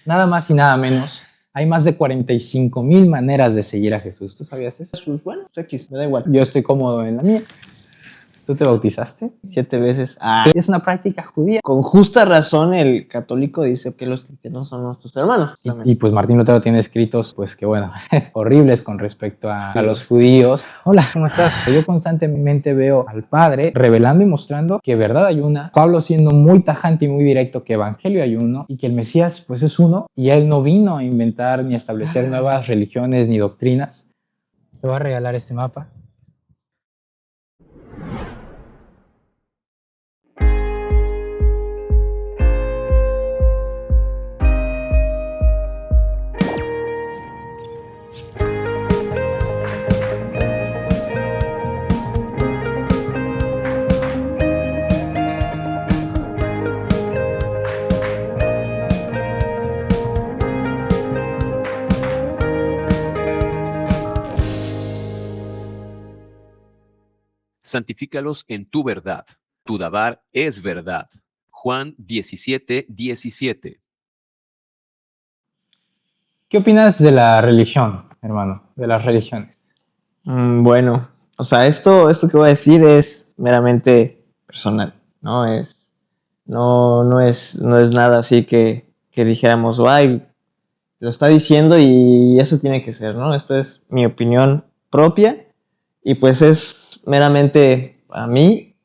nada más y nada menos, hay más de 45,000 maneras de seguir a Jesús. ¿Tú sabías eso? Pues bueno, X, me da igual. Yo estoy cómodo en la mía. ¿Tú te bautizaste? 7 veces. Es una práctica judía. Con justa razón el católico dice que los cristianos son nuestros hermanos. Y pues Martín Lutero tiene escritos, pues que bueno, horribles con respecto a los judíos. Hola, ¿cómo estás? Yo constantemente veo al Padre revelando y mostrando que verdad hay una, Pablo siendo muy tajante y muy directo que evangelio hay uno y que el Mesías pues es uno y él no vino a inventar ni a establecer nuevas religiones ni doctrinas. Te voy a regalar este mapa. Santifícalos en tu verdad. Tu dabar es verdad. Juan 17:17. ¿Qué opinas de la religión, hermano? De las religiones. Bueno, o sea, esto que voy a decir es meramente personal, no es nada así que dijéramos, ay, lo está diciendo y eso tiene que ser, ¿no? Esto es mi opinión propia y pues es meramente para mí,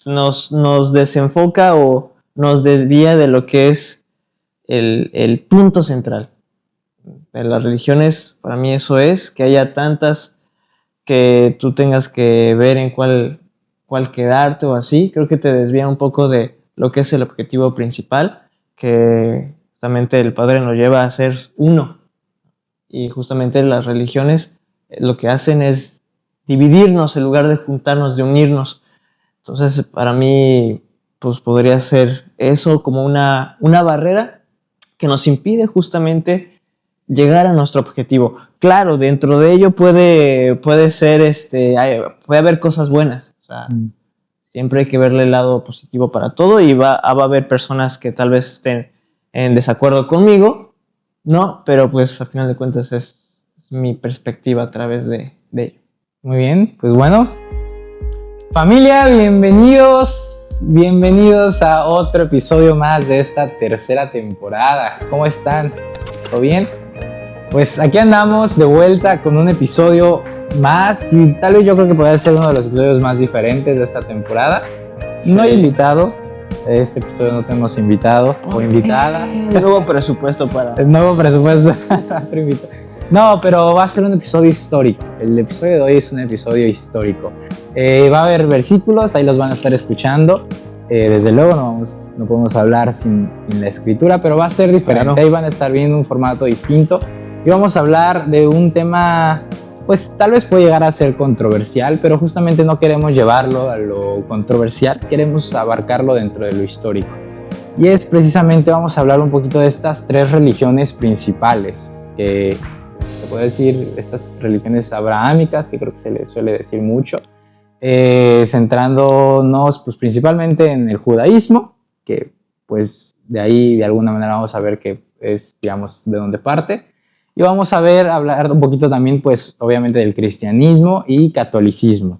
nos desenfoca o nos desvía de lo que es el punto central. De las religiones, para mí eso es, que haya tantas que tú tengas que ver en cuál quedarte o así, creo que te desvía un poco de lo que es el objetivo principal, que justamente el Padre nos lleva a ser uno. Y justamente las religiones lo que hacen es dividirnos en lugar de juntarnos, de unirnos. Entonces, para mí, pues podría ser eso como una barrera que nos impide justamente llegar a nuestro objetivo. Claro, dentro de ello puede ser, puede haber cosas buenas. O sea, siempre hay que verle el lado positivo para todo y va a haber personas que tal vez estén en desacuerdo conmigo, ¿no? Pero pues al final de cuentas es mi perspectiva a través de ello. Muy bien, pues bueno. Familia, bienvenidos a otro episodio más de esta tercera temporada. ¿Cómo están? ¿Todo bien? Pues aquí andamos de vuelta con un episodio más y tal vez yo creo que podría ser uno de los episodios más diferentes de esta temporada. Sí. No hay invitado, este episodio no tenemos invitado o invitada. Nuevo presupuesto para... El nuevo presupuesto. No, pero va a ser un episodio histórico. El episodio de hoy es un episodio histórico. Va a haber versículos, ahí los van a estar escuchando. Desde luego no podemos hablar sin la escritura, pero va a ser diferente. Claro. Ahí van a estar viendo un formato distinto. Y vamos a hablar de un tema, pues tal vez puede llegar a ser controversial, pero justamente no queremos llevarlo a lo controversial, queremos abarcarlo dentro de lo histórico. Y es precisamente, vamos a hablar un poquito de estas tres religiones principales, que se puede decir, estas religiones abrahámicas, que creo que se les suele decir mucho, centrándonos pues principalmente en el judaísmo, que pues de ahí de alguna manera vamos a ver que es, digamos, de dónde parte. Y vamos a hablar un poquito también, pues, obviamente del cristianismo y catolicismo.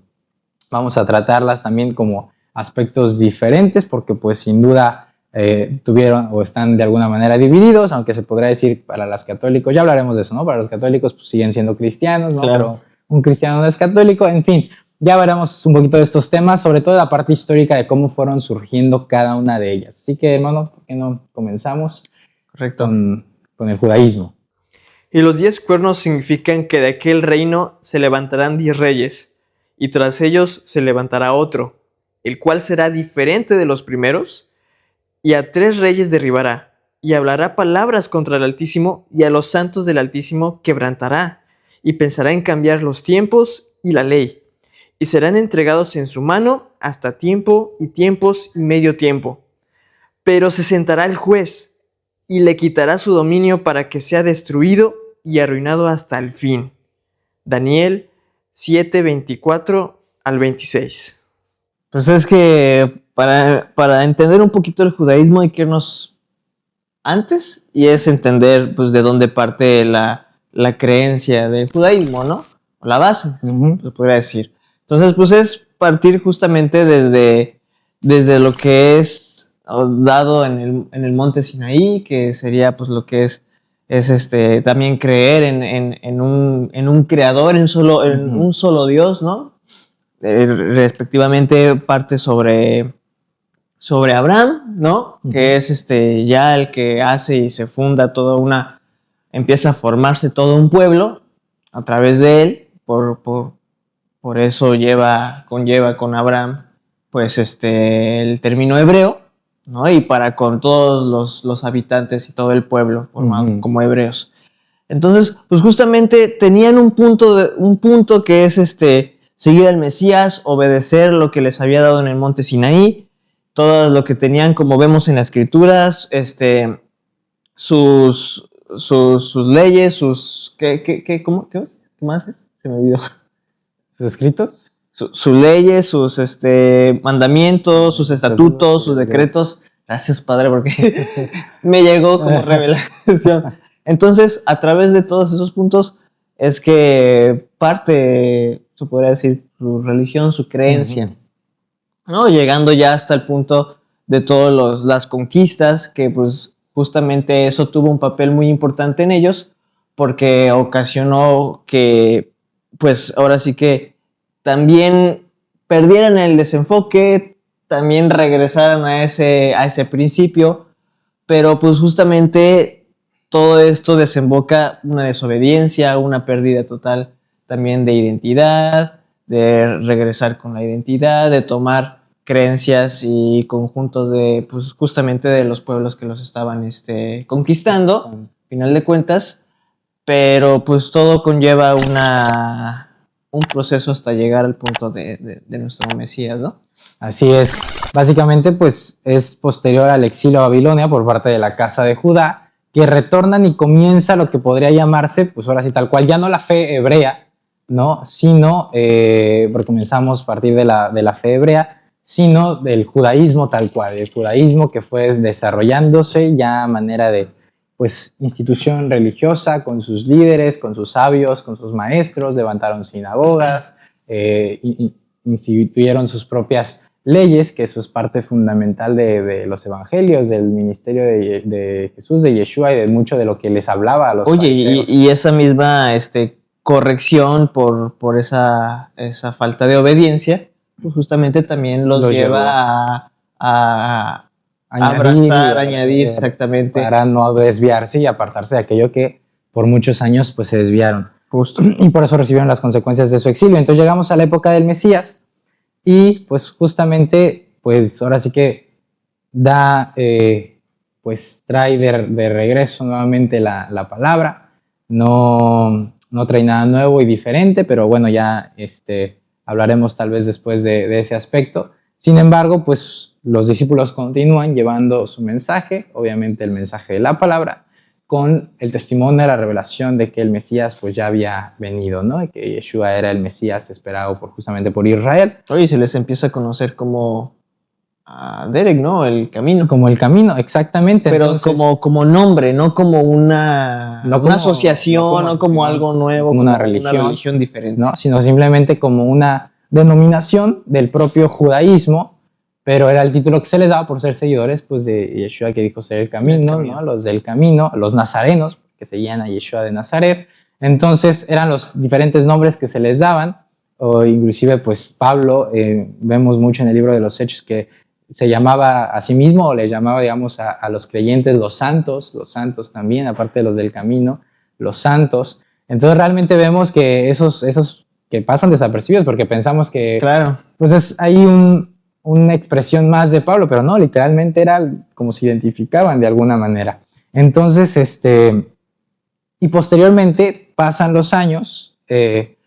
Vamos a tratarlas también como aspectos diferentes porque, pues, sin duda tuvieron o están de alguna manera divididos, aunque se podrá decir para los católicos, ya hablaremos de eso, ¿no? Para los católicos, pues, siguen siendo cristianos, ¿no? Claro. Pero un cristiano no es católico, en fin. Ya veremos un poquito de estos temas, sobre todo la parte histórica de cómo fueron surgiendo cada una de ellas. Así que, hermano, ¿por qué no comenzamos? Correcto. Con el judaísmo? Y los 10 cuernos significan que de aquel reino se levantarán 10 reyes, y tras ellos se levantará otro, el cual será diferente de los primeros, y a 3 reyes derribará, y hablará palabras contra el Altísimo, y a los santos del Altísimo quebrantará, y pensará en cambiar los tiempos y la ley, y serán entregados en su mano hasta tiempo y tiempos y medio tiempo. Pero se sentará el juez, y le quitará su dominio para que sea destruido y arruinado hasta el fin. Daniel 7:24 al 26. Pues es que para entender un poquito el judaísmo hay que irnos antes y es entender pues de dónde parte la creencia del judaísmo, ¿no? La base, se podría decir. Entonces, pues es partir justamente desde lo que es dado en el monte Sinaí, que sería pues lo que es también creer en un creador, en un solo Dios, ¿no? Respectivamente parte sobre Abraham, ¿no? Que es ya el que hace y se funda empieza a formarse todo un pueblo a través de él, por eso conlleva con Abraham, pues el término hebreo, ¿no? Y para con todos los habitantes y todo el pueblo formado como hebreos. Entonces, pues justamente tenían un punto que es seguir al Mesías, obedecer lo que les había dado en el monte Sinaí, todo lo que tenían, como vemos en las escrituras, sus leyes, ¿qué más es? Se me olvidó. ¿Sus escritos? Sus leyes, sus mandamientos, sus estatutos, sus decretos. Gracias, Padre, porque me llegó como revelación. Entonces, a través de todos esos puntos es que parte, se podría decir, su religión, su creencia, ¿no? Llegando ya hasta el punto de todas las conquistas, que pues justamente eso tuvo un papel muy importante en ellos, porque ocasionó que, pues ahora sí que también perdieran el desenfoque, también regresaran a ese principio, pero pues justamente todo esto desemboca una desobediencia, una pérdida total también de identidad, de regresar con la identidad, de tomar creencias y conjuntos de, pues justamente de los pueblos que los estaban conquistando, al final de cuentas, pero pues todo conlleva un proceso hasta llegar al punto de nuestro Mesías, ¿no? Así es. Básicamente, pues, es posterior al exilio a Babilonia por parte de la casa de Judá, que retornan y comienza lo que podría llamarse, pues ahora sí, tal cual, ya no la fe hebrea, ¿no? Sino, porque comenzamos a partir de la fe hebrea, sino del judaísmo tal cual, el judaísmo que fue desarrollándose ya a manera de, pues, institución religiosa, con sus líderes, con sus sabios, con sus maestros, levantaron sinagogas, instituyeron sus propias leyes, que eso es parte fundamental de los evangelios, del ministerio de Jesús, de Yeshua y de mucho de lo que les hablaba a los fariseos. Y esa misma corrección por esa falta de obediencia, pues justamente también los lleva a añadir exactamente. Para no desviarse y apartarse de aquello que por muchos años pues se desviaron. Justo. Y por eso recibieron las consecuencias de su exilio. Entonces llegamos a la época del Mesías y pues justamente pues ahora sí que pues trae de regreso nuevamente la palabra. No trae nada nuevo y diferente, pero bueno, ya hablaremos tal vez después de ese aspecto. Sin embargo, pues los discípulos continúan llevando su mensaje, obviamente el mensaje de la palabra, con el testimonio de la revelación de que el Mesías pues ya había venido, ¿no? Y que Yeshua era el Mesías esperado justamente por Israel. Oye, se les empieza a conocer como a Derek, ¿no? El camino. Como el camino, exactamente. Pero entonces, como nombre, no como una asociación, no como algo nuevo, como una religión diferente. No, sino simplemente como una denominación del propio judaísmo, pero era el título que se les daba por ser seguidores pues, de Yeshua, que dijo ser el camino, ¿no? Los del camino, los nazarenos, que seguían a Yeshua de Nazaret. Entonces eran los diferentes nombres que se les daban, o inclusive pues Pablo, vemos mucho en el libro de los Hechos que se llamaba a sí mismo, o le llamaba, digamos, a los creyentes los santos también, aparte de los del camino, los santos. Entonces realmente vemos que esos que pasan desapercibidos, porque pensamos que claro, pues es ahí una expresión más de Pablo, pero no, literalmente era como se identificaban de alguna manera. Entonces, y posteriormente pasan los años, de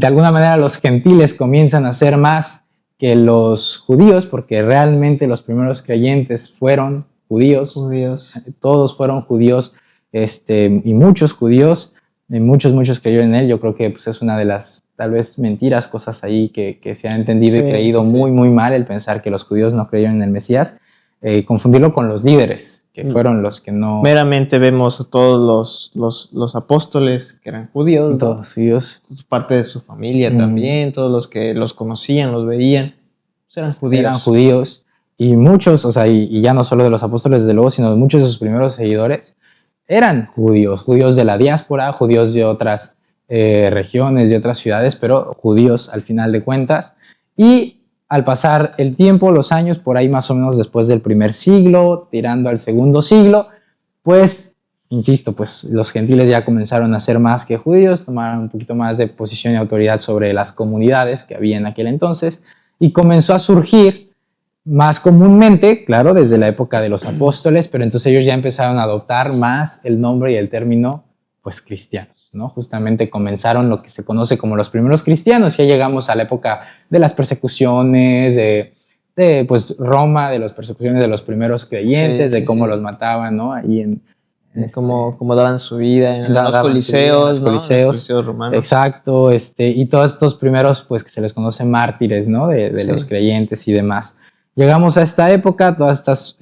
alguna manera los gentiles comienzan a ser más que los judíos, porque realmente los primeros creyentes fueron judíos. Todos fueron judíos, y muchos judíos, y muchos creyeron en él. Yo creo que pues, es una de las tal vez mentiras, cosas ahí que se ha entendido y creído muy mal, el pensar que los judíos no creyeron en el Mesías. confundirlo con los líderes, que fueron los que no... Meramente vemos a todos los apóstoles que eran judíos, ¿no? Todos ellos Parte de su familia también, todos los que los conocían, los veían, pues eran judíos. eran judíos, y muchos, o sea, y ya no solo de los apóstoles, desde luego, sino de muchos de sus primeros seguidores, eran judíos, judíos de la diáspora, judíos de otras regiones, de otras ciudades, pero judíos al final de cuentas. Y al pasar el tiempo, los años, por ahí más o menos después del primer siglo, tirando al segundo siglo, pues, insisto, pues los gentiles ya comenzaron a ser más que judíos, tomaron un poquito más de posición y autoridad sobre las comunidades que había en aquel entonces, y comenzó a surgir más comúnmente, claro, desde la época de los apóstoles, pero entonces ellos ya empezaron a adoptar más el nombre y el término, pues, cristianos, ¿no? Justamente comenzaron lo que se conoce como los primeros cristianos. Ya llegamos a la época de las persecuciones, de pues, Roma, de las persecuciones de los primeros creyentes, de cómo los mataban, ¿no? Ahí cómo daban su vida en los coliseos, ¿no? Los coliseos romanos. Exacto, y todos estos primeros, pues, que se les conoce mártires, ¿no? De los creyentes y demás. Llegamos a esta época, todas estas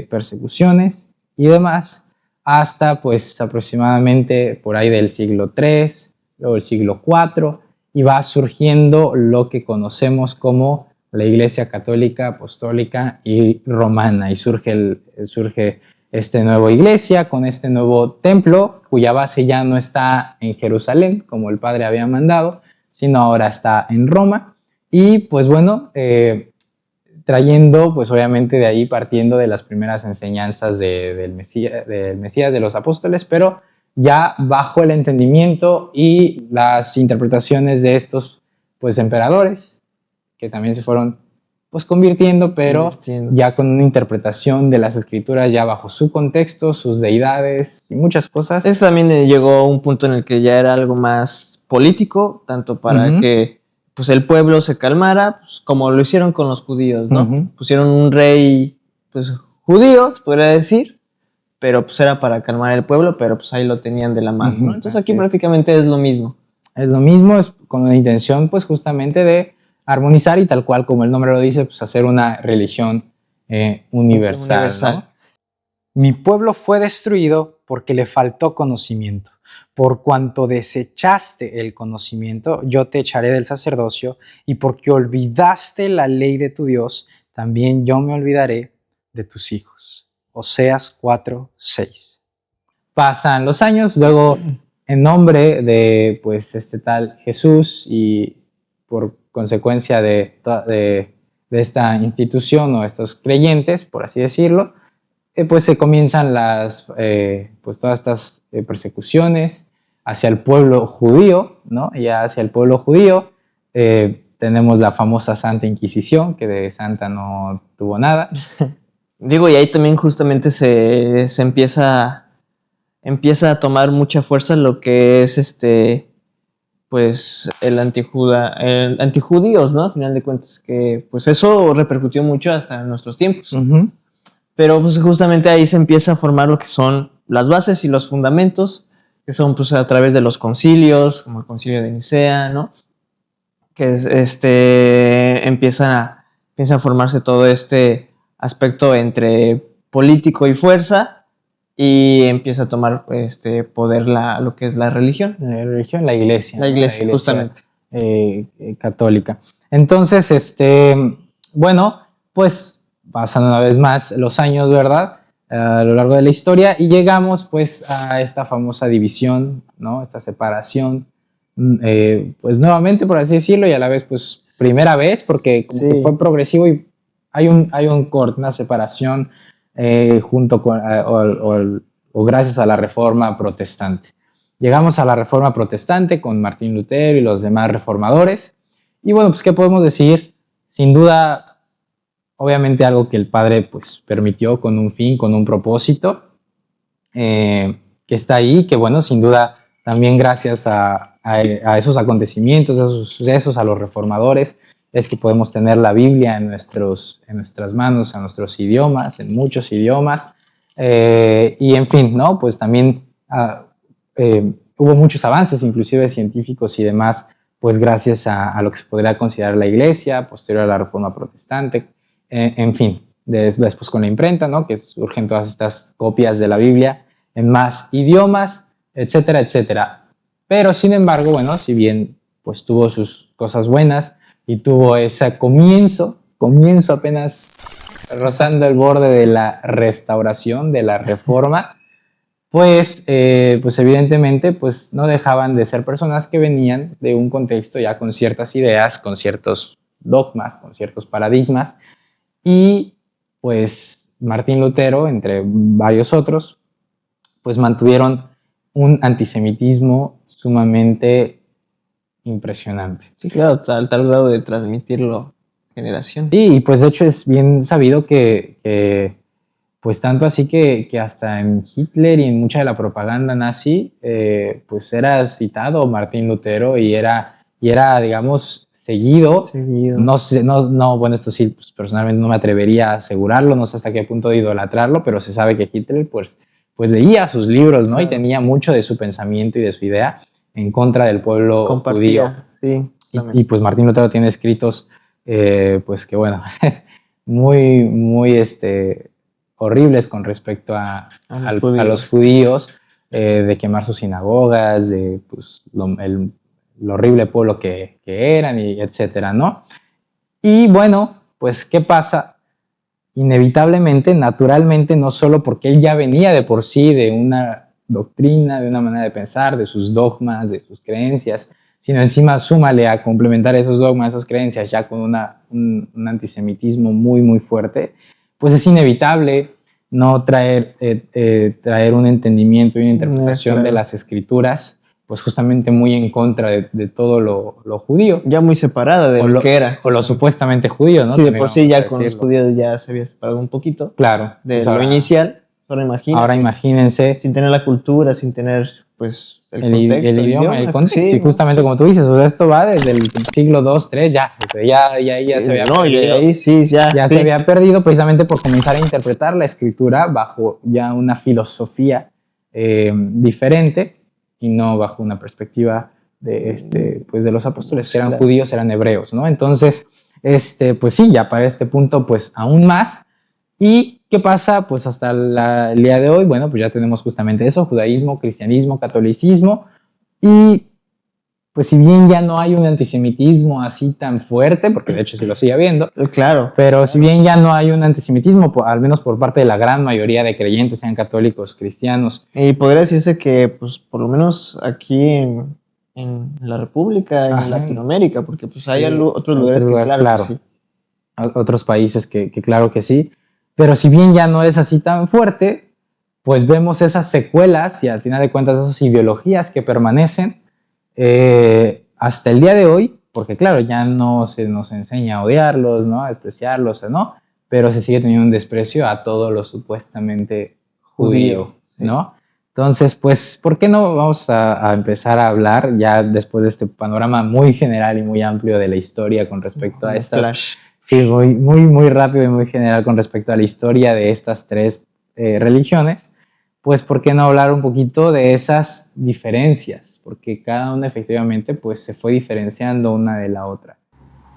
persecuciones y demás, hasta pues aproximadamente por ahí del siglo III, luego el siglo IV, y va surgiendo lo que conocemos como la Iglesia Católica, Apostólica y Romana, y surge esta nueva iglesia con este nuevo templo, cuya base ya no está en Jerusalén, como el Padre había mandado, sino ahora está en Roma, y pues bueno, trayendo, pues obviamente de ahí partiendo de las primeras enseñanzas del Mesías, de los apóstoles, pero ya bajo el entendimiento y las interpretaciones de estos, pues, emperadores, que también se fueron, pues, convirtiendo, pero ya con una interpretación de las escrituras ya bajo su contexto, sus deidades y muchas cosas. Eso también llegó a un punto en el que ya era algo más político, tanto para que pues el pueblo se calmara, pues, como lo hicieron con los judíos, ¿no? Pusieron un rey, pues, judío, se podría decir, pero pues era para calmar el pueblo, pero pues ahí lo tenían de la mano, ¿no? Entonces aquí prácticamente es lo mismo. Es lo mismo, es con la intención, pues, justamente de armonizar y tal cual como el nombre lo dice, pues hacer una religión universal. ¿No? Mi pueblo fue destruido porque le faltó conocimiento. Por cuanto desechaste el conocimiento, yo te echaré del sacerdocio, y porque olvidaste la ley de tu Dios, también yo me olvidaré de tus hijos. Oseas 4:6. Pasan los años, luego en nombre de pues este tal Jesús y por consecuencia de esta institución o estos creyentes, por así decirlo, pues se comienzan pues todas estas persecuciones hacia el pueblo judío, ¿no? Ya hacia el pueblo judío tenemos la famosa Santa Inquisición, que de santa no tuvo nada. Digo, y ahí también justamente se empieza a tomar mucha fuerza lo que es pues el antijudíos, ¿no? Al final de cuentas, que pues eso repercutió mucho hasta en nuestros tiempos. Pero pues justamente ahí se empieza a formar lo que son las bases y los fundamentos, que son pues a través de los concilios, como el concilio de Nicea, ¿no? Que empieza a formarse todo este aspecto entre político y fuerza, y empieza a tomar poder lo que es la religión. La iglesia. La iglesia, justamente. Católica. Entonces, bueno, pues pasan una vez más los años, ¿verdad? A lo largo de la historia, y llegamos pues a esta famosa división, ¿no? Esta separación, pues nuevamente, por así decirlo, y a la vez, pues primera vez, porque como que fue progresivo y hay un corte, una separación junto con, o gracias a la Reforma Protestante. Llegamos a la Reforma Protestante con Martín Lutero y los demás reformadores, y bueno, pues ¿qué podemos decir? Sin duda, obviamente algo que el Padre pues permitió con un fin, con un propósito, que está ahí, que bueno, sin duda también gracias a esos acontecimientos, a esos sucesos, a los reformadores, es que podemos tener la Biblia en nuestras manos, en nuestros idiomas, en muchos idiomas, y en fin, ¿no? Pues también hubo muchos avances, inclusive científicos y demás, pues gracias a lo que se podría considerar la Iglesia, posterior a la Reforma Protestante, en fin, después con la imprenta, ¿no? Que surgen todas estas copias de la Biblia en más idiomas, etcétera, etcétera. Pero sin embargo, bueno, si bien pues tuvo sus cosas buenas y tuvo ese comienzo apenas rozando el borde de la restauración, de la reforma, pues evidentemente pues no dejaban de ser personas que venían de un contexto ya con ciertas ideas, con ciertos dogmas, con ciertos paradigmas, y pues Martín Lutero, entre varios otros, pues mantuvieron un antisemitismo sumamente impresionante. Sí, claro, tal grado de transmitirlo generación. Sí, y pues de hecho es bien sabido que pues tanto así que hasta en Hitler y en mucha de la propaganda nazi, pues era citado Martín Lutero y era digamos, seguido. No sé, bueno, esto sí, pues, personalmente no me atrevería a asegurarlo, no sé hasta qué punto de idolatrarlo, pero se sabe que Hitler, pues leía sus libros, ¿no? Claro. Y tenía mucho de su pensamiento y de su idea en contra del pueblo judío. Sí, y pues Martín Lutero tiene escritos, pues que bueno, muy horribles con respecto a los judíos, de quemar sus sinagogas, de pues, lo horrible pueblo que eran, y etcétera, ¿no? Y bueno, pues, ¿qué pasa? Inevitablemente, naturalmente, no solo porque él ya venía de por sí de una doctrina, de una manera de pensar, de sus dogmas, de sus creencias, sino encima súmale a complementar esos dogmas, esas creencias ya con un antisemitismo muy fuerte, pues es inevitable no traer un entendimiento y una interpretación de las escrituras, pues justamente muy en contra de todo lo judío. Ya muy separada de lo que era. O lo supuestamente judío, ¿no? Sí, de por sí ya con los judíos ya se había separado un poquito. Claro. De pues lo inicial. Ahora imagínense. Sin tener la cultura, sin tener pues el idioma, el contexto. Sí, y justamente como tú dices, o sea, esto va desde el siglo II, III, ya se había perdido. Ahí sí, ya se había perdido precisamente por comenzar a interpretar la escritura bajo ya una filosofía diferente y no bajo una perspectiva pues de los apóstoles, que eran judíos, eran hebreos, ¿no? Entonces, pues sí, ya para este punto, pues aún más. ¿Y qué pasa? Pues hasta el día de hoy, bueno, pues ya tenemos justamente eso, judaísmo, cristianismo, catolicismo, y pues si bien ya no hay un antisemitismo así tan fuerte, porque de hecho sí lo sigue habiendo, claro, pero si bien ya no hay un antisemitismo, al menos por parte de la gran mayoría de creyentes, sean católicos, cristianos. Y podría decirse que, pues, por lo menos aquí en la República, en Latinoamérica, porque pues hay otros lugares que claro que sí. Otros países que claro que sí. Pero si bien ya no es así tan fuerte, pues vemos esas secuelas y al final de cuentas esas ideologías que permanecen hasta el día de hoy, porque claro, ya no se nos enseña a odiarlos, ¿no? A despreciarlos, ¿no? Pero se sigue teniendo un desprecio a todo lo supuestamente judío, ¿no? Sí. Entonces, pues, ¿por qué no vamos a empezar a hablar ya después de este panorama muy general y muy amplio de la historia con respecto a estas... Flash. Sí, muy rápido y muy general con respecto a la historia de estas tres religiones, pues ¿por qué no hablar un poquito de esas diferencias? Porque cada una efectivamente pues se fue diferenciando una de la otra.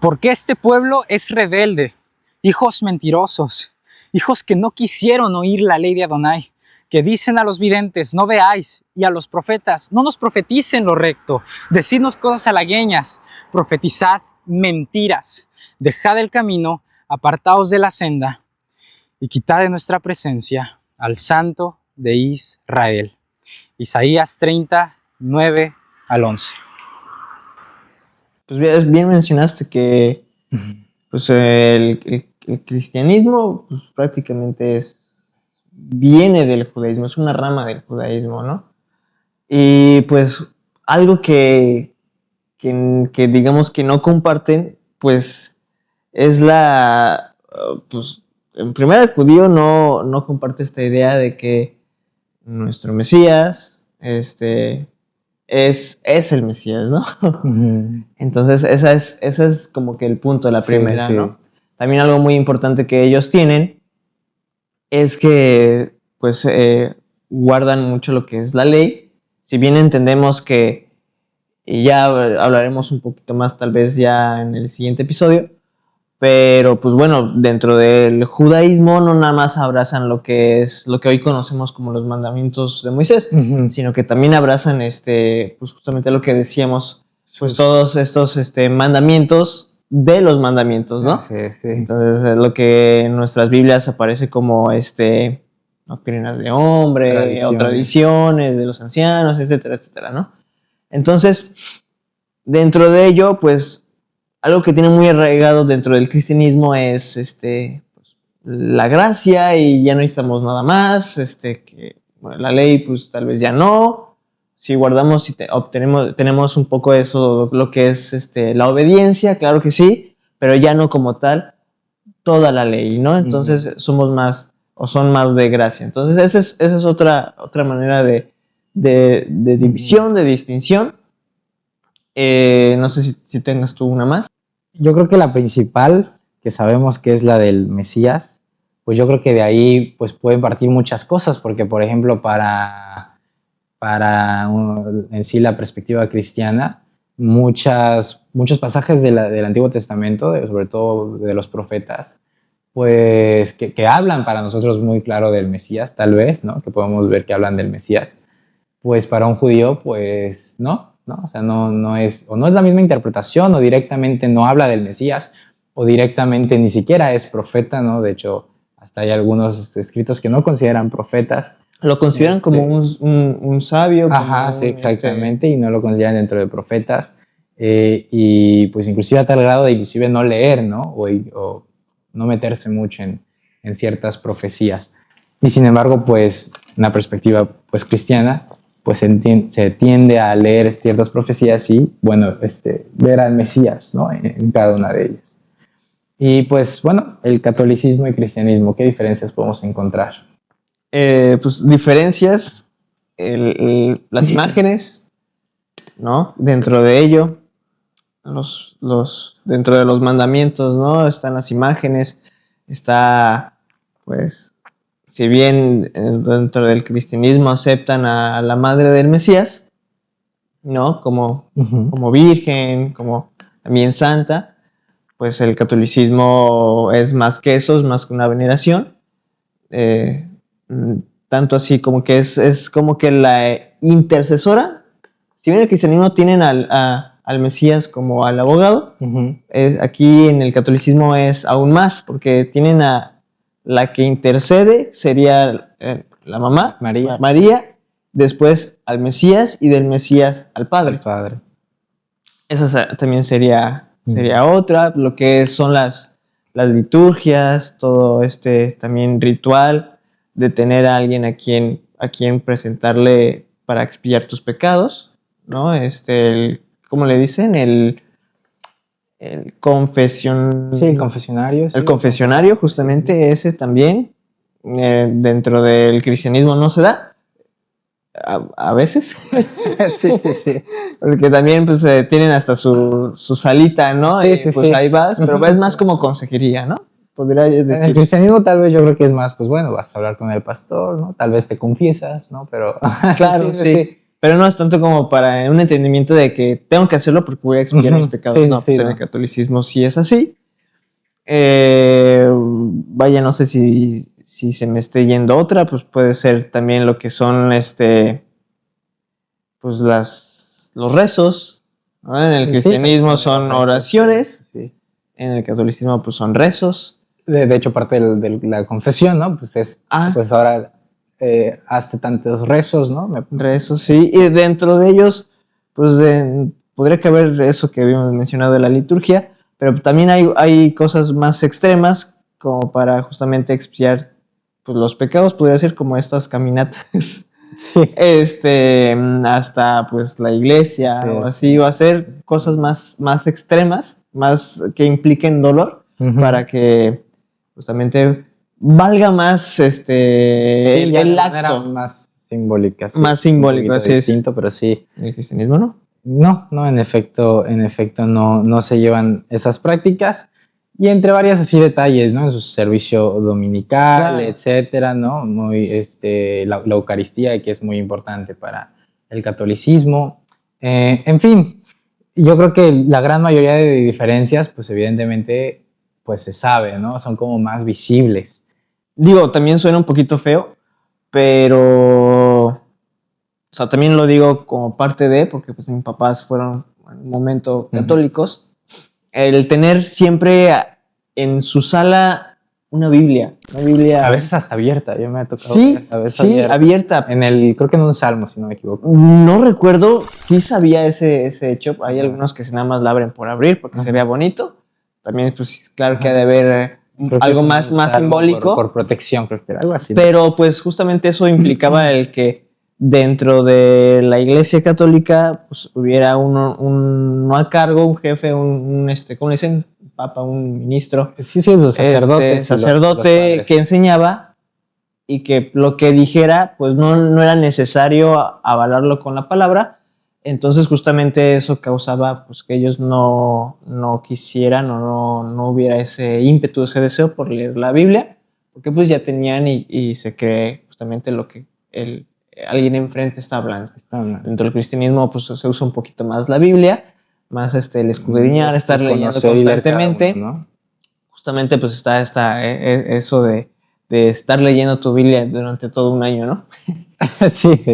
Porque este pueblo es rebelde, hijos mentirosos, hijos que no quisieron oír la ley de Adonai, que dicen a los videntes, no veáis, y a los profetas, no nos profeticen lo recto, decidnos cosas halagüeñas, profetizad mentiras. Dejad el camino, apartaos de la senda y quitad de nuestra presencia al Santo de Israel. Isaías 30, 9 al 11. Pues bien mencionaste que pues, el cristianismo pues, prácticamente viene del judaísmo, es una rama del judaísmo, ¿no? Y pues algo que digamos que no comparten, pues es pues en primera el judío no comparte esta idea de que nuestro Mesías es el Mesías, ¿no? Uh-huh. Entonces ese es como que el punto de la primera, sí. ¿No? También algo muy importante que ellos tienen es que pues guardan mucho lo que es la ley, si bien entendemos que, y ya hablaremos un poquito más tal vez ya en el siguiente episodio, Pero pues bueno, dentro del judaísmo no nada más abrazan lo que hoy conocemos como los mandamientos de Moisés, sino que también abrazan pues justamente lo que decíamos, pues todos estos mandamientos de los mandamientos, ¿no? Sí, sí. Entonces, lo que en nuestras Biblias aparece como doctrinas de hombre o tradiciones de los ancianos, etcétera, etcétera, ¿no? Entonces, dentro de ello, pues algo que tiene muy arraigado dentro del cristianismo es pues, la gracia, y ya no necesitamos nada más, que bueno, la ley pues tal vez ya no. Si guardamos y tenemos un poco eso, lo que es la obediencia, claro que sí, pero ya no como tal toda la ley, ¿no? Entonces somos más, o son más de gracia. Entonces esa es otra manera de división, de distinción. No sé si tengas tú una más. Yo creo que la principal, que sabemos que es la del Mesías, pues yo creo que de ahí pues pueden partir muchas cosas, porque por ejemplo para en sí la perspectiva cristiana, muchos pasajes del Antiguo Testamento, sobre todo de los profetas, pues que hablan para nosotros muy claro del Mesías, tal vez, ¿no? Que podemos ver que hablan del Mesías. Pues para un judío, pues no, o sea, no es la misma interpretación, o directamente no habla del Mesías, o directamente ni siquiera es profeta, ¿no? De hecho, hasta hay algunos escritos que no consideran profetas. Lo consideran como un sabio. Ajá, sí, exactamente, y no lo consideran dentro de profetas. Y pues inclusive a tal grado de inclusive no leer, ¿no? O no meterse mucho en ciertas profecías. Y sin embargo, pues, en la perspectiva pues, cristiana, pues se tiende a leer ciertas profecías y, bueno, ver al Mesías, ¿no? En cada una de ellas. Y pues, bueno, el catolicismo y cristianismo, ¿qué diferencias podemos encontrar? Pues diferencias, las imágenes, ¿no? Dentro de ello, dentro de los mandamientos, ¿no? Están las imágenes, está, pues, si bien dentro del cristianismo aceptan a la madre del Mesías, ¿no? Como virgen, como también santa, pues el catolicismo es más que eso, es más que una veneración. Tanto así como que es como que la intercesora. Si bien el cristianismo tienen al Mesías como al abogado, aquí en el catolicismo es aún más, porque tienen a la que intercede, sería la mamá, María, después al Mesías, y del Mesías al Padre. Esa también sería otra, lo que son las liturgias, todo también ritual de tener a alguien a quien presentarle para expiar tus pecados, ¿no? ¿Cómo le dicen? El confesión... Sí, el confesionario. Sí, el confesionario, justamente ese también, dentro del cristianismo no se da, a veces. sí. Porque también pues tienen hasta su salita, ¿no? Sí, y pues ahí vas, pero es más como consejería, ¿no? Podría decir. En el cristianismo tal vez yo creo que es más, pues bueno, vas a hablar con el pastor, ¿no? Tal vez te confiesas, ¿no? Pero... Claro, sí. Pero no es tanto como para un entendimiento de que tengo que hacerlo porque voy a expiar mis pecados. En el catolicismo sí es así. Vaya, no sé si se me esté yendo otra, pues puede ser también lo que son pues los rezos, ¿no? En el cristianismo son oraciones, en el catolicismo pues son rezos. De hecho, parte de la confesión, ¿no? Pues es, pues ahora hazte tantos rezos, ¿no? Rezos, sí, y dentro de ellos, pues podría caber eso que habíamos mencionado de la liturgia, pero también hay cosas más extremas como para justamente expiar pues, los pecados, podría ser como estas caminatas hasta pues la iglesia o así, va a ser cosas más extremas, más que impliquen dolor, para que justamente valga más el acto. Más simbólica. Sí, más simbólico, así distinto, pero sí. ¿El cristianismo no? No, en efecto no se llevan esas prácticas, y entre varias así detalles, ¿no? En su servicio dominical, etcétera, ¿no? Muy, la Eucaristía, que es muy importante para el catolicismo. En fin, yo creo que la gran mayoría de diferencias, pues evidentemente pues se sabe, ¿no? Son como más visibles. Digo, también suena un poquito feo, pero, o sea, también lo digo como parte de, porque pues mis papás fueron en un momento católicos, el tener siempre en su sala una Biblia. A veces hasta abierta, yo me ha tocado. Sí, a veces sí, abierta. Creo que en un salmo, si no me equivoco. No recuerdo, sí sabía ese hecho. Hay algunos que nada más la abren por abrir porque se vea bonito. También, pues, claro que ha de haber Creo que algo es un más salmo simbólico. Por protección, creo que era algo así, ¿no? Pero, pues, justamente eso implicaba el que dentro de la Iglesia Católica pues, hubiera no a cargo, un jefe, ¿cómo le dicen? Papa, un ministro. Sí, los sacerdotes. Sacerdote los que enseñaba y que lo que dijera, pues no era necesario avalarlo con la palabra. Entonces, justamente eso causaba pues, que ellos no quisieran o no hubiera ese ímpetu, ese deseo por leer la Biblia, porque pues ya tenían y se cree justamente lo que alguien enfrente está hablando. Dentro del cristianismo pues, se usa un poquito más la Biblia, más el escudriñar, estar leyendo constantemente. Uno, ¿no? Justamente pues está eso de estar leyendo tu Biblia durante todo un año, ¿no? Sí.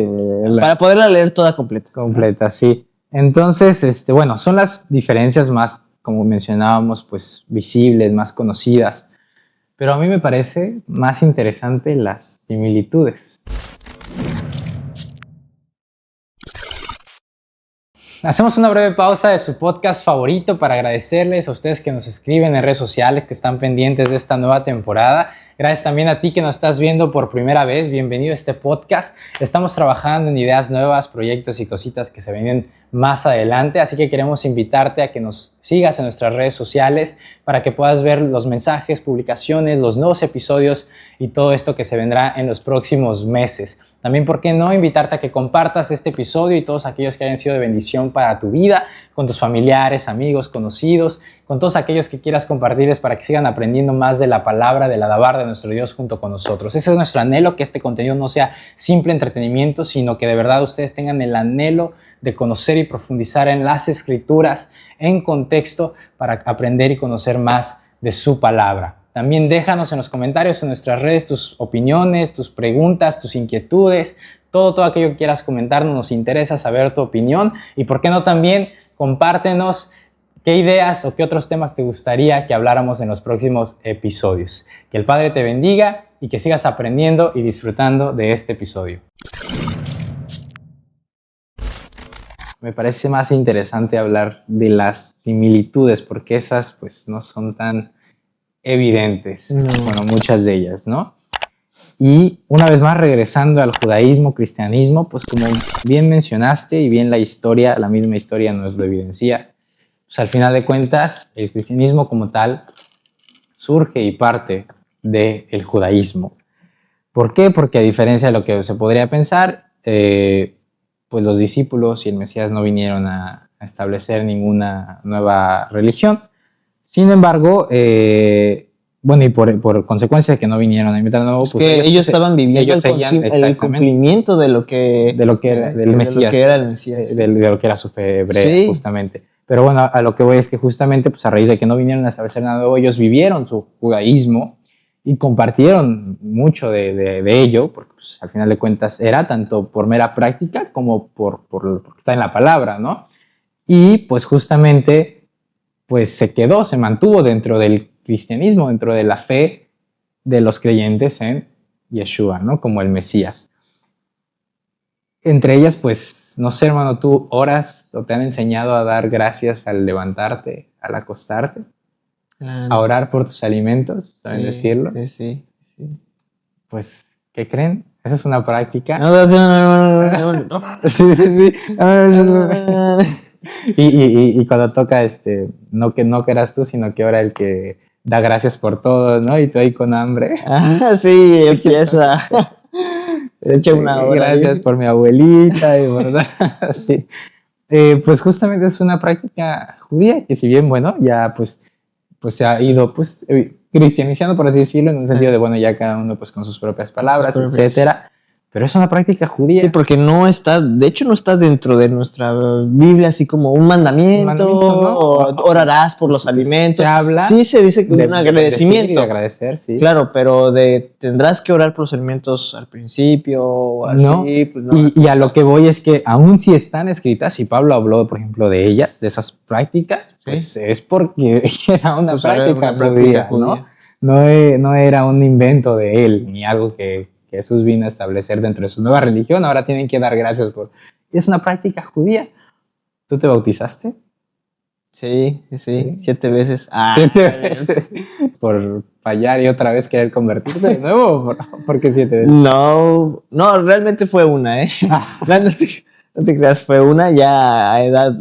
Para poderla leer toda completa. Completa, sí. Entonces, bueno, son las diferencias más, como mencionábamos, pues visibles, más conocidas. Pero a mí me parece más interesante las similitudes. Hacemos una breve pausa de su podcast favorito para agradecerles a ustedes que nos escriben en redes sociales, que están pendientes de esta nueva temporada. Gracias también a ti que nos estás viendo por primera vez. Bienvenido a este podcast. Estamos trabajando en ideas nuevas, proyectos y cositas que se vienen más adelante, así que queremos invitarte a que nos sigas en nuestras redes sociales para que puedas ver los mensajes, publicaciones, los nuevos episodios y todo esto que se vendrá en los próximos meses. También, ¿por qué no invitarte a que compartas este episodio y todos aquellos que hayan sido de bendición para tu vida, con tus familiares, amigos, conocidos, con todos aquellos que quieras compartirles para que sigan aprendiendo más de la palabra, del alabar de nuestro Dios junto con nosotros. Ese es nuestro anhelo, que este contenido no sea simple entretenimiento, sino que de verdad ustedes tengan el anhelo de conocer y profundizar en las Escrituras, en contexto, para aprender y conocer más de su palabra. También déjanos en los comentarios en nuestras redes tus opiniones, tus preguntas, tus inquietudes, todo aquello que quieras comentarnos. Nos interesa saber tu opinión y por qué no también compártenos qué ideas o qué otros temas te gustaría que habláramos en los próximos episodios. Que el Padre te bendiga y que sigas aprendiendo y disfrutando de este episodio. Me parece más interesante hablar de las similitudes porque esas pues no son tan evidentes, bueno, muchas de ellas, ¿no? Y una vez más, regresando al judaísmo, cristianismo, pues como bien mencionaste y bien la misma historia nos lo evidencia, pues al final de cuentas, el cristianismo como tal surge y parte del judaísmo. ¿Por qué? Porque a diferencia de lo que se podría pensar, pues los discípulos y el Mesías no vinieron a establecer ninguna nueva religión. Sin embargo, bueno, y por consecuencia de que no vinieron a invitar a nuevo, pues que ellos estaban viviendo el cumplimiento de lo que era el Mesías, de lo que era su fe hebrea, justamente. Pero bueno, a lo que voy es que justamente pues a raíz de que no vinieron a establecer nada nuevo, ellos vivieron su judaísmo y compartieron mucho de ello, porque pues, al final de cuentas era tanto por mera práctica como porque está en la palabra, ¿no? Y pues justamente pues se mantuvo dentro del cristianismo, dentro de la fe de los creyentes en Yeshua, ¿no? Como el Mesías. Entre ellas, pues, no sé, hermano, ¿tú oras o te han enseñado a dar gracias al levantarte, al acostarte? A orar por tus alimentos, ¿saben decirlo? Sí. Pues, ¿qué creen? Esa es una práctica. No. Sí. Y cuando toca, no que eras tú, sino que ahora el que da gracias por todo, ¿no? Y tú ahí con hambre. Ah, sí, empieza. Se echa una hora. Gracias por mi abuelita, y verdad. Sí. Pues justamente es una práctica judía que si bien, bueno, ya pues se ha ido cristianizando, por así decirlo, en un sentido de, bueno, ya cada uno pues con sus propias palabras, etcétera. pero es una práctica judía. Sí, porque no está, de hecho no está dentro de nuestra Biblia así como un mandamiento, ¿no? o orarás por los alimentos. Se habla Sí se dice que de un agradecimiento. decir y de agradecer, sí. Claro, pero tendrás que orar por los alimentos al principio, o así, No, pues no. y a lo que voy es que aun si están escritas, si Pablo habló, por ejemplo, de ellas, de esas prácticas, pues es porque era una Pues era práctica una práctica judía, ¿no? judía. No era un invento de él, ni algo que Jesús vino a establecer dentro de su nueva religión. Ahora tienen que dar gracias por... Es una práctica judía. ¿Tú te bautizaste? Sí, 7 veces. 7 veces. ¿Por fallar y otra vez querer convertirte de nuevo? ¿Por qué 7 veces? No, realmente fue una, ¿eh? No te creas, fue una ya a edad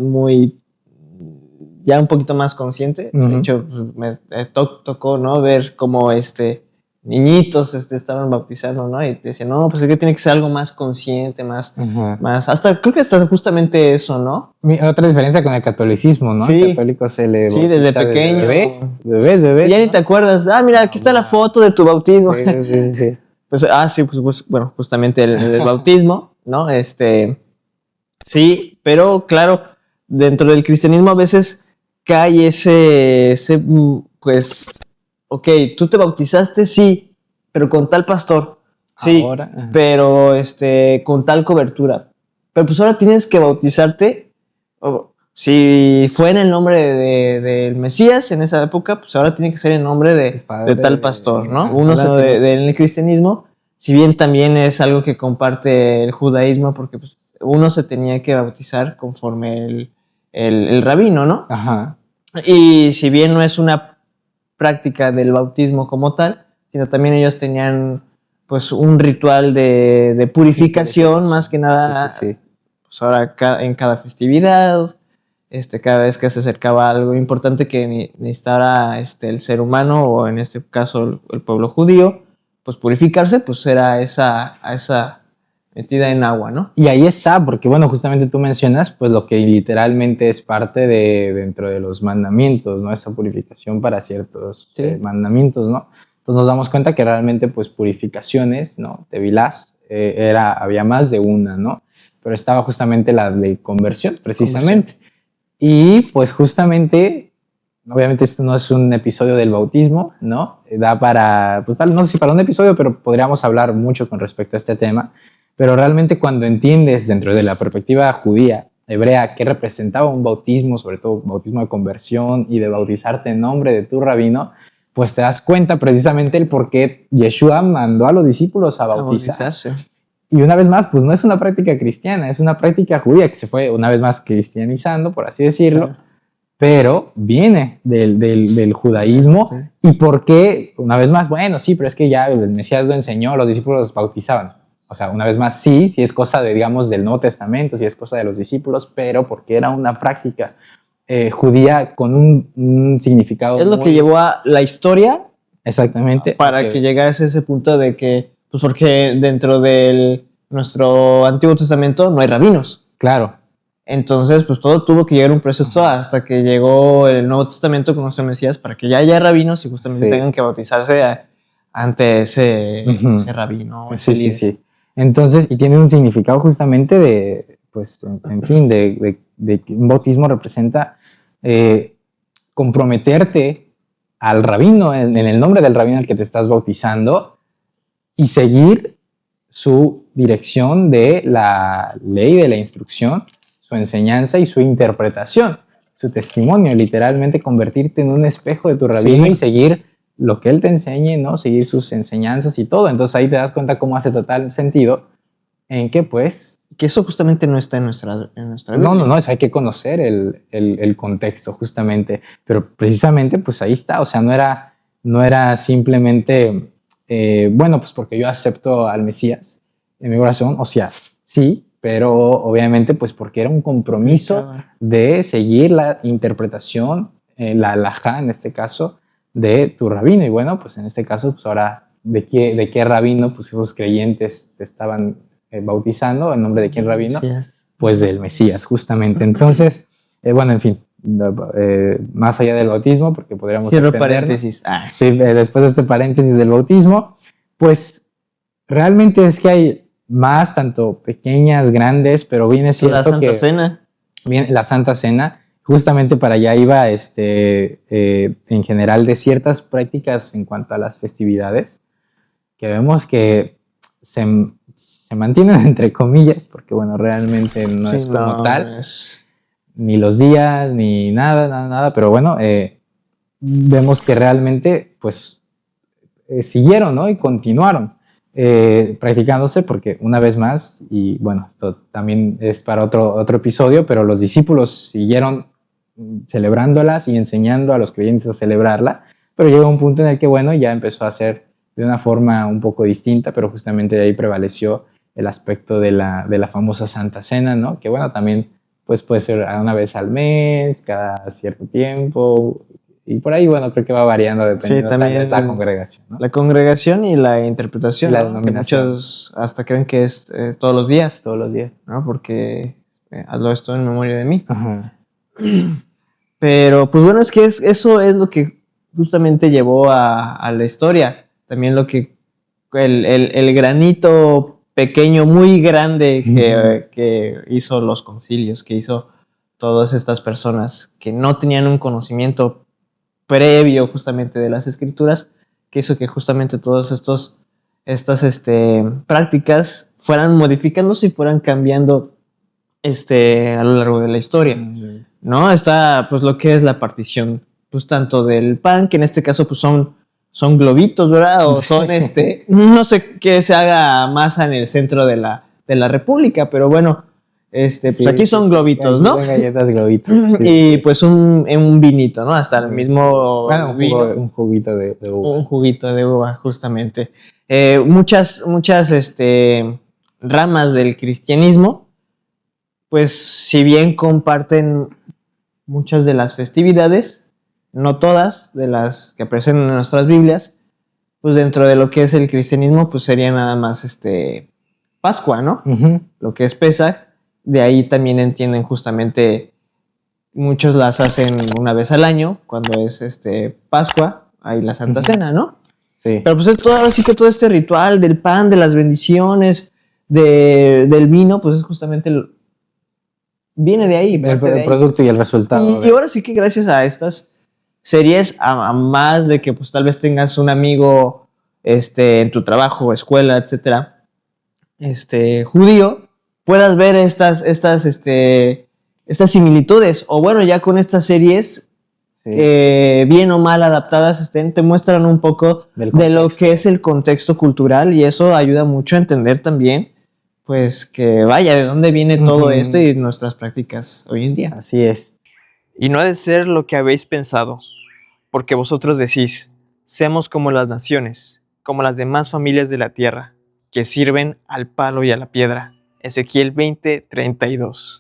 ya un poquito más consciente. De Ujú. hecho, pues, me tocó, ¿no? Ver cómo niñitos estaban bautizando, ¿no? Y decían, no, pues es que tiene que ser algo más consciente, más, creo que hasta justamente eso, ¿no? Otra diferencia con el catolicismo, ¿no? Sí. El católico se le Sí, desde bautiza pequeño. Bebés. Y ya ni ¿no? te acuerdas, mira, aquí está la foto de tu bautismo. Sí. Pues, sí, pues, bueno, justamente el bautismo, ¿no? Sí, pero claro, dentro del cristianismo a veces cae pues, ok, tú te bautizaste, sí, pero con tal pastor, sí, Ahora, ajá. pero con tal cobertura. Pero pues ahora tienes que bautizarte, si fue en el nombre del Mesías en esa época, pues ahora tiene que ser en nombre de tal pastor, ¿no? En el cristianismo, si bien también es algo que comparte el judaísmo, porque pues, uno se tenía que bautizar conforme el rabino, ¿no? Ajá. Y si bien no es una práctica del bautismo como tal, sino también ellos tenían pues un ritual de purificación, más que nada, Sí. pues ahora en cada festividad, cada vez que se acercaba algo importante que necesitara el ser humano, o en este caso el pueblo judío, pues purificarse, pues era esa metida en agua, ¿no? Y ahí está, porque bueno, justamente tú mencionas pues lo que literalmente es parte dentro de los mandamientos, ¿no? Esa purificación para ciertos mandamientos, ¿no? Entonces nos damos cuenta que realmente pues purificaciones, ¿no? Tevilás, había más de una, ¿no? Pero estaba justamente la de conversión, precisamente. Y pues justamente, obviamente este no es un episodio del bautismo, ¿no? Da para, pues tal, no sé si para un episodio, pero podríamos hablar mucho con respecto a este tema. Pero realmente cuando entiendes dentro de la perspectiva judía, hebrea, qué representaba un bautismo, sobre todo bautismo de conversión y de bautizarte en nombre de tu rabino, pues te das cuenta precisamente el por qué Yeshua mandó a los discípulos a bautizarse. Y una vez más, pues no es una práctica cristiana, es una práctica judía que se fue una vez más cristianizando, por así decirlo, pero viene del judaísmo. Sí. ¿Y por qué? Una vez más, bueno, sí, pero es que ya el Mesías lo enseñó, los discípulos los bautizaban. O sea, una vez más, sí es cosa de, digamos, del Nuevo Testamento, sí es cosa de los discípulos, pero porque era una práctica judía con un significado. Es lo que llevó a la historia. Exactamente. Para que llegaras a ese punto de que, pues porque dentro de nuestro Antiguo Testamento no hay rabinos. Claro. Entonces, pues todo tuvo que llegar a un proceso hasta que llegó el Nuevo Testamento con nuestro Mesías, para que ya haya rabinos y justamente tengan que bautizarse ante ese rabino. Sí. Entonces, y tiene un significado justamente de, pues, en fin, de que un bautismo representa comprometerte al rabino, en el nombre del rabino al que te estás bautizando, y seguir su dirección de la ley, de la instrucción, su enseñanza y su interpretación, su testimonio, literalmente convertirte en un espejo de tu rabino y seguir lo que él te enseñe, ¿no? Seguir sus enseñanzas y todo. Entonces ahí te das cuenta cómo hace total sentido en que pues... Que eso justamente no está en nuestra Biblia. No, eso hay que conocer el contexto justamente, pero precisamente pues ahí está, o sea, no era simplemente, bueno, pues porque yo acepto al Mesías en mi corazón, o sea, sí, pero obviamente pues porque era un compromiso de seguir la interpretación, la halajá en este caso, de tu rabino. Y bueno, pues en este caso, pues ahora, ¿de qué rabino? Pues esos creyentes te estaban bautizando, ¿en nombre de quién rabino? Pues del Mesías, justamente. Entonces, bueno, en fin, más allá del bautismo, porque podríamos... Cierro paréntesis. Sí, después de este paréntesis del bautismo, pues realmente es que hay más, tanto pequeñas, grandes, pero bien es cierto La Santa que Cena. bien, la Santa Cena, justamente para allá iba en general de ciertas prácticas en cuanto a las festividades, que vemos que se, se mantienen entre comillas, porque bueno, realmente no Sí, es como no, tal, es- ni los días, ni nada, nada, nada, pero bueno, vemos que realmente pues siguieron, ¿no? Y continuaron practicándose porque una vez más, y bueno, esto también es para otro episodio, pero los discípulos siguieron celebrándolas y enseñando a los creyentes a celebrarla, pero llegó un punto en el que, bueno, ya empezó a ser de una forma un poco distinta, pero justamente de ahí prevaleció el aspecto de la famosa Santa Cena, ¿no? Que bueno, también pues puede ser una vez al mes, cada cierto tiempo, y por ahí, bueno, creo que va variando dependiendo también de la congregación, ¿no? la congregación y la interpretación, Y la ¿no? Que denominación. muchos hasta creen que es todos los días, Todos los días. ¿no? Porque hazlo esto en memoria de mí. Ajá. Pero pues bueno, es que eso es lo que justamente llevó a la historia. También lo que el granito pequeño, muy grande que hizo los concilios, que hizo todas estas personas que no tenían un conocimiento previo justamente de las escrituras, que hizo que justamente todas estas prácticas fueran modificándose y fueran cambiando a lo largo de la historia. ¿No? Está pues lo que es la partición, pues tanto del pan, que en este caso pues son globitos, ¿verdad? O son no sé qué se haga masa en el centro de la República, pero bueno, pues Sí, aquí son globitos, aquí ¿no? son galletas globitos. Sí. Y pues un vinito, ¿no? Hasta el mismo Bueno, vino, un juguito de uva. un juguito de uva, justamente. Muchas ramas del cristianismo, pues si bien comparten muchas de las festividades, no todas de las que aparecen en nuestras Biblias, pues dentro de lo que es el cristianismo, pues sería nada más Pascua, ¿no? Ujú. Lo que es Pesaj, de ahí también entienden justamente, muchos las hacen una vez al año, cuando es Pascua, hay la Santa Ujú. Cena, ¿no? Sí. Pero pues es todo, así que todo este ritual del pan, de las bendiciones, del vino, pues es justamente viene de ahí, parte de El ahí. producto y el resultado. Y ahora sí que gracias a estas series, a más de que pues tal vez tengas un amigo en tu trabajo, escuela, etcétera, judío, puedas ver estas similitudes. O bueno, ya con estas series, Sí. bien o mal adaptadas, te muestran un poco Del de lo contexto. que es el contexto cultural, y eso ayuda mucho a entender también, pues que vaya, de dónde viene todo Ujú. esto y nuestras prácticas hoy en día. Así es. Y no ha de ser lo que habéis pensado, porque vosotros decís, seamos como las naciones, como las demás familias de la tierra, que sirven al palo y a la piedra. Ezequiel 20:32.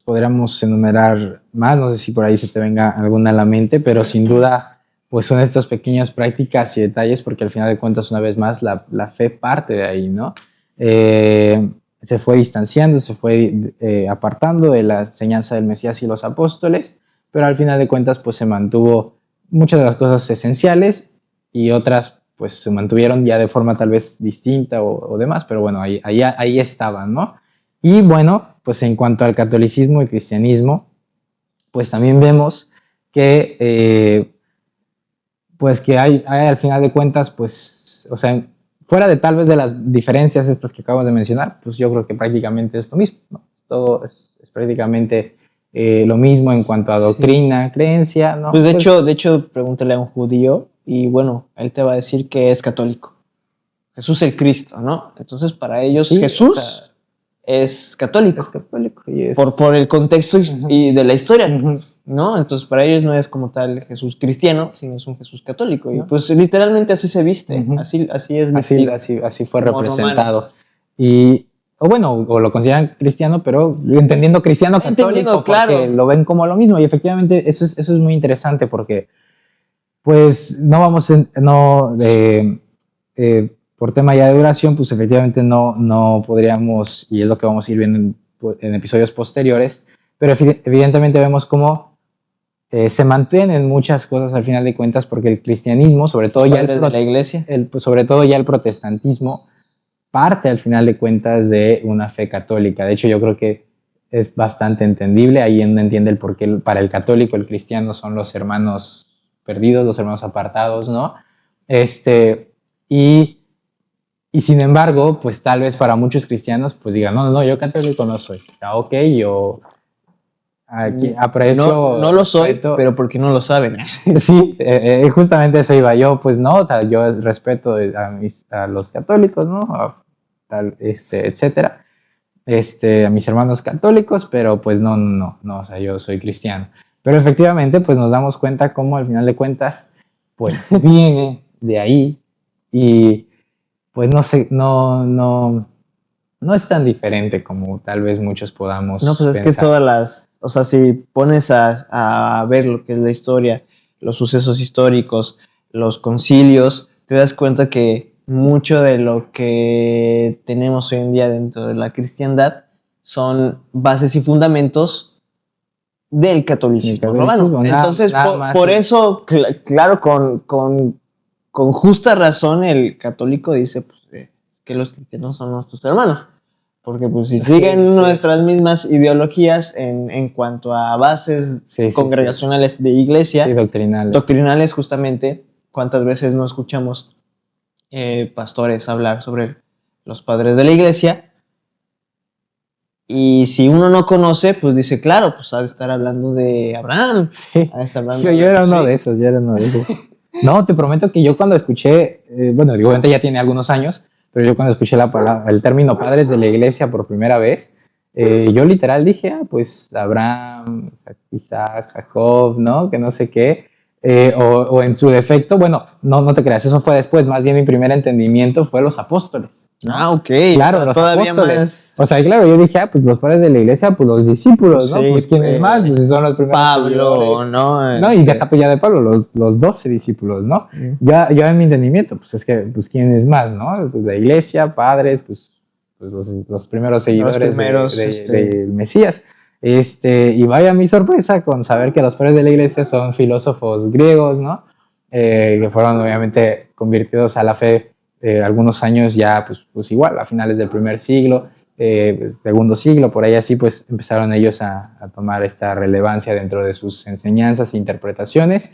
Podríamos enumerar más, no sé si por ahí se te venga alguna a la mente, pero sin duda, pues son estas pequeñas prácticas y detalles, porque al final de cuentas, una vez más, la fe parte de ahí, ¿no? Se fue distanciando, se fue apartando de la enseñanza del Mesías y los apóstoles, pero al final de cuentas, pues se mantuvo muchas de las cosas esenciales y otras, pues se mantuvieron ya de forma tal vez distinta o demás, pero bueno, ahí estaban, ¿no? Y bueno, pues en cuanto al catolicismo y cristianismo, pues también vemos que, pues que hay al final de cuentas, pues, o sea, fuera de tal vez de las diferencias estas que acabamos de mencionar, pues yo creo que prácticamente es lo mismo, ¿no? Todo es prácticamente lo mismo en cuanto a doctrina, creencia, ¿no? Pues de hecho, pregúntale a un judío y bueno, él te va a decir que es católico. Jesús el Cristo, ¿no? Entonces para ellos sí, Jesús o sea, es católico. es católico y es... Por el contexto y de la historia, Ujú. ¿no? Entonces para ellos no es como tal Jesús cristiano, sino es un Jesús católico. Y ¿No? pues literalmente así se viste, Ujú. así es vestido. Así fue como representado. Y, o bueno, o lo consideran cristiano, pero entendiendo cristiano católico, Entendiendo, claro. porque lo ven como lo mismo. Y efectivamente eso es muy interesante porque, pues, no vamos, por tema ya de duración, pues efectivamente no podríamos, y es lo que vamos a ir viendo en episodios posteriores, pero evidentemente vemos cómo se mantienen muchas cosas al final de cuentas, porque el cristianismo, sobre todo ya Padres de la iglesia. sobre todo ya el protestantismo, parte al final de cuentas de una fe católica. De hecho, yo creo que es bastante entendible. Ahí uno entiende el por qué para el católico, el cristiano son los hermanos perdidos, los hermanos apartados, ¿no? Y sin embargo, pues tal vez para muchos cristianos, pues digan, no, yo católico no soy. Ok, yo aquí aprecio... No lo soy, respeto. pero porque no lo saben. Sí, justamente eso iba yo, pues no, o sea, yo respeto a los católicos, ¿no? Etcétera. A mis hermanos católicos, pero pues no, o sea, yo soy cristiano. Pero efectivamente, pues nos damos cuenta cómo al final de cuentas, pues viene de ahí y pues no sé, no es tan diferente como tal vez muchos podamos No, pues es pensar. que todas las, o sea, si pones a ver lo que es la historia, los sucesos históricos, los concilios, te das cuenta que mucho de lo que tenemos hoy en día dentro de la cristiandad son bases y fundamentos del catolicismo romano. Entonces, por eso, claro, con justa razón el católico dice pues, que los cristianos son nuestros hermanos. Porque pues si siguen nuestras mismas ideologías en cuanto a bases congregacionales de iglesia, doctrinales justamente, ¿cuántas veces no escuchamos pastores hablar sobre los padres de la iglesia? Y si uno no conoce, pues dice, claro, pues ha de estar hablando de Abraham. Sí. Ha de estar hablando yo era uno de esos, No, te prometo que yo cuando escuché, bueno, obviamente ya tiene algunos años, pero yo cuando escuché el término padres de la iglesia por primera vez, yo literal dije, pues Abraham, Isaac, Jacob, ¿no? Que no sé qué. O en su defecto, bueno, no te creas, eso fue después, más bien mi primer entendimiento fue los apóstoles, ¿no? Ah, ok. Claro, o sea, los todavía apóstoles. más. O sea, claro, yo dije, pues los padres de la iglesia, pues los discípulos, ¿no? Sí, Pues quiénes más, pues son los primeros Pablo, seguidores. ¿no? No, y deja pues ya de Pablo, los 12 discípulos, ¿no? Ya en mi entendimiento, pues es que, pues quién es más, ¿no? Pues la iglesia, padres, pues los primeros seguidores del Mesías. Y vaya mi sorpresa con saber que los padres de la iglesia son filósofos griegos, ¿no? Que fueron obviamente convertidos a la fe algunos años ya, pues igual, a finales del primer siglo, segundo siglo, por ahí así, pues empezaron ellos a tomar esta relevancia dentro de sus enseñanzas e interpretaciones,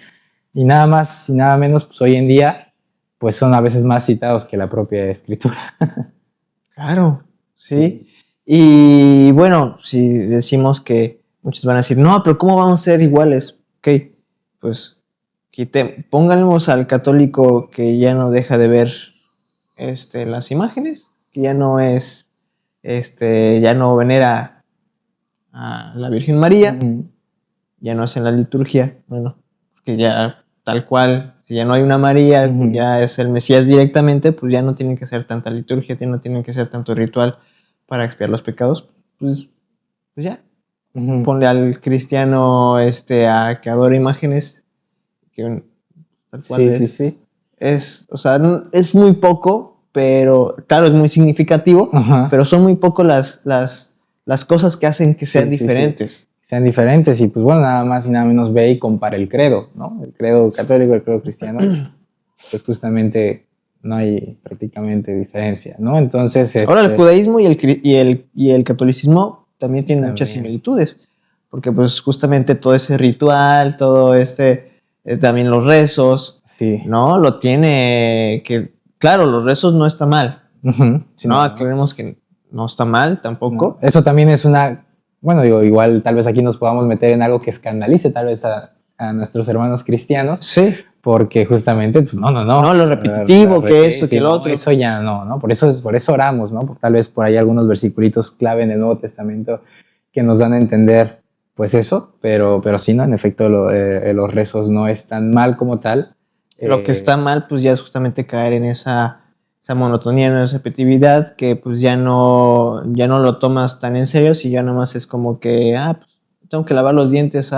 y nada más y nada menos, pues hoy en día, pues son a veces más citados que la propia escritura. Claro, sí. Y bueno, si decimos que muchos van a decir, no, pero ¿cómo vamos a ser iguales? Ok, pues pónganos al católico que ya no deja de ver las imágenes, que ya no es, ya no venera a la Virgen María, ya no es en la liturgia, bueno, porque ya tal cual, si ya no hay una María, pues ya es el Mesías directamente, pues ya no tienen que hacer tanta liturgia, no tienen que hacer tanto ritual para expiar los pecados, pues ya. Ponle al cristiano a que adora imágenes, que tal cual es, o sea, es muy poco, pero claro, es muy significativo, pero son muy poco las cosas que hacen que sean diferentes. Sean diferentes, y pues bueno, nada más y nada menos ve y compara el credo, ¿no? El credo católico, el credo cristiano, pues justamente no hay prácticamente diferencia, ¿no? Entonces... Ahora, el judaísmo y el catolicismo también tienen muchas similitudes, porque pues justamente todo ese ritual, todo también los rezos, ¿no? Lo tiene que... Claro, los rezos no está mal, ¿no? Aclaremos que no está mal tampoco. No. Eso también es una... Bueno, digo, igual tal vez aquí nos podamos meter en algo que escandalice tal vez a nuestros hermanos cristianos. Sí. Porque justamente, pues no. No, lo repetitivo, que esto, que lo otro. Eso ya no. Por eso oramos, ¿no? Tal vez por ahí algunos versiculitos clave en el Nuevo Testamento que nos dan a entender, pues eso, pero sí, ¿no? En efecto, los rezos no están mal como tal. Lo que está mal, pues ya es justamente caer en esa monotonía, en esa repetitividad, que pues ya no lo tomas tan en serio, si ya nomás es como que, pues tengo que lavar los dientes,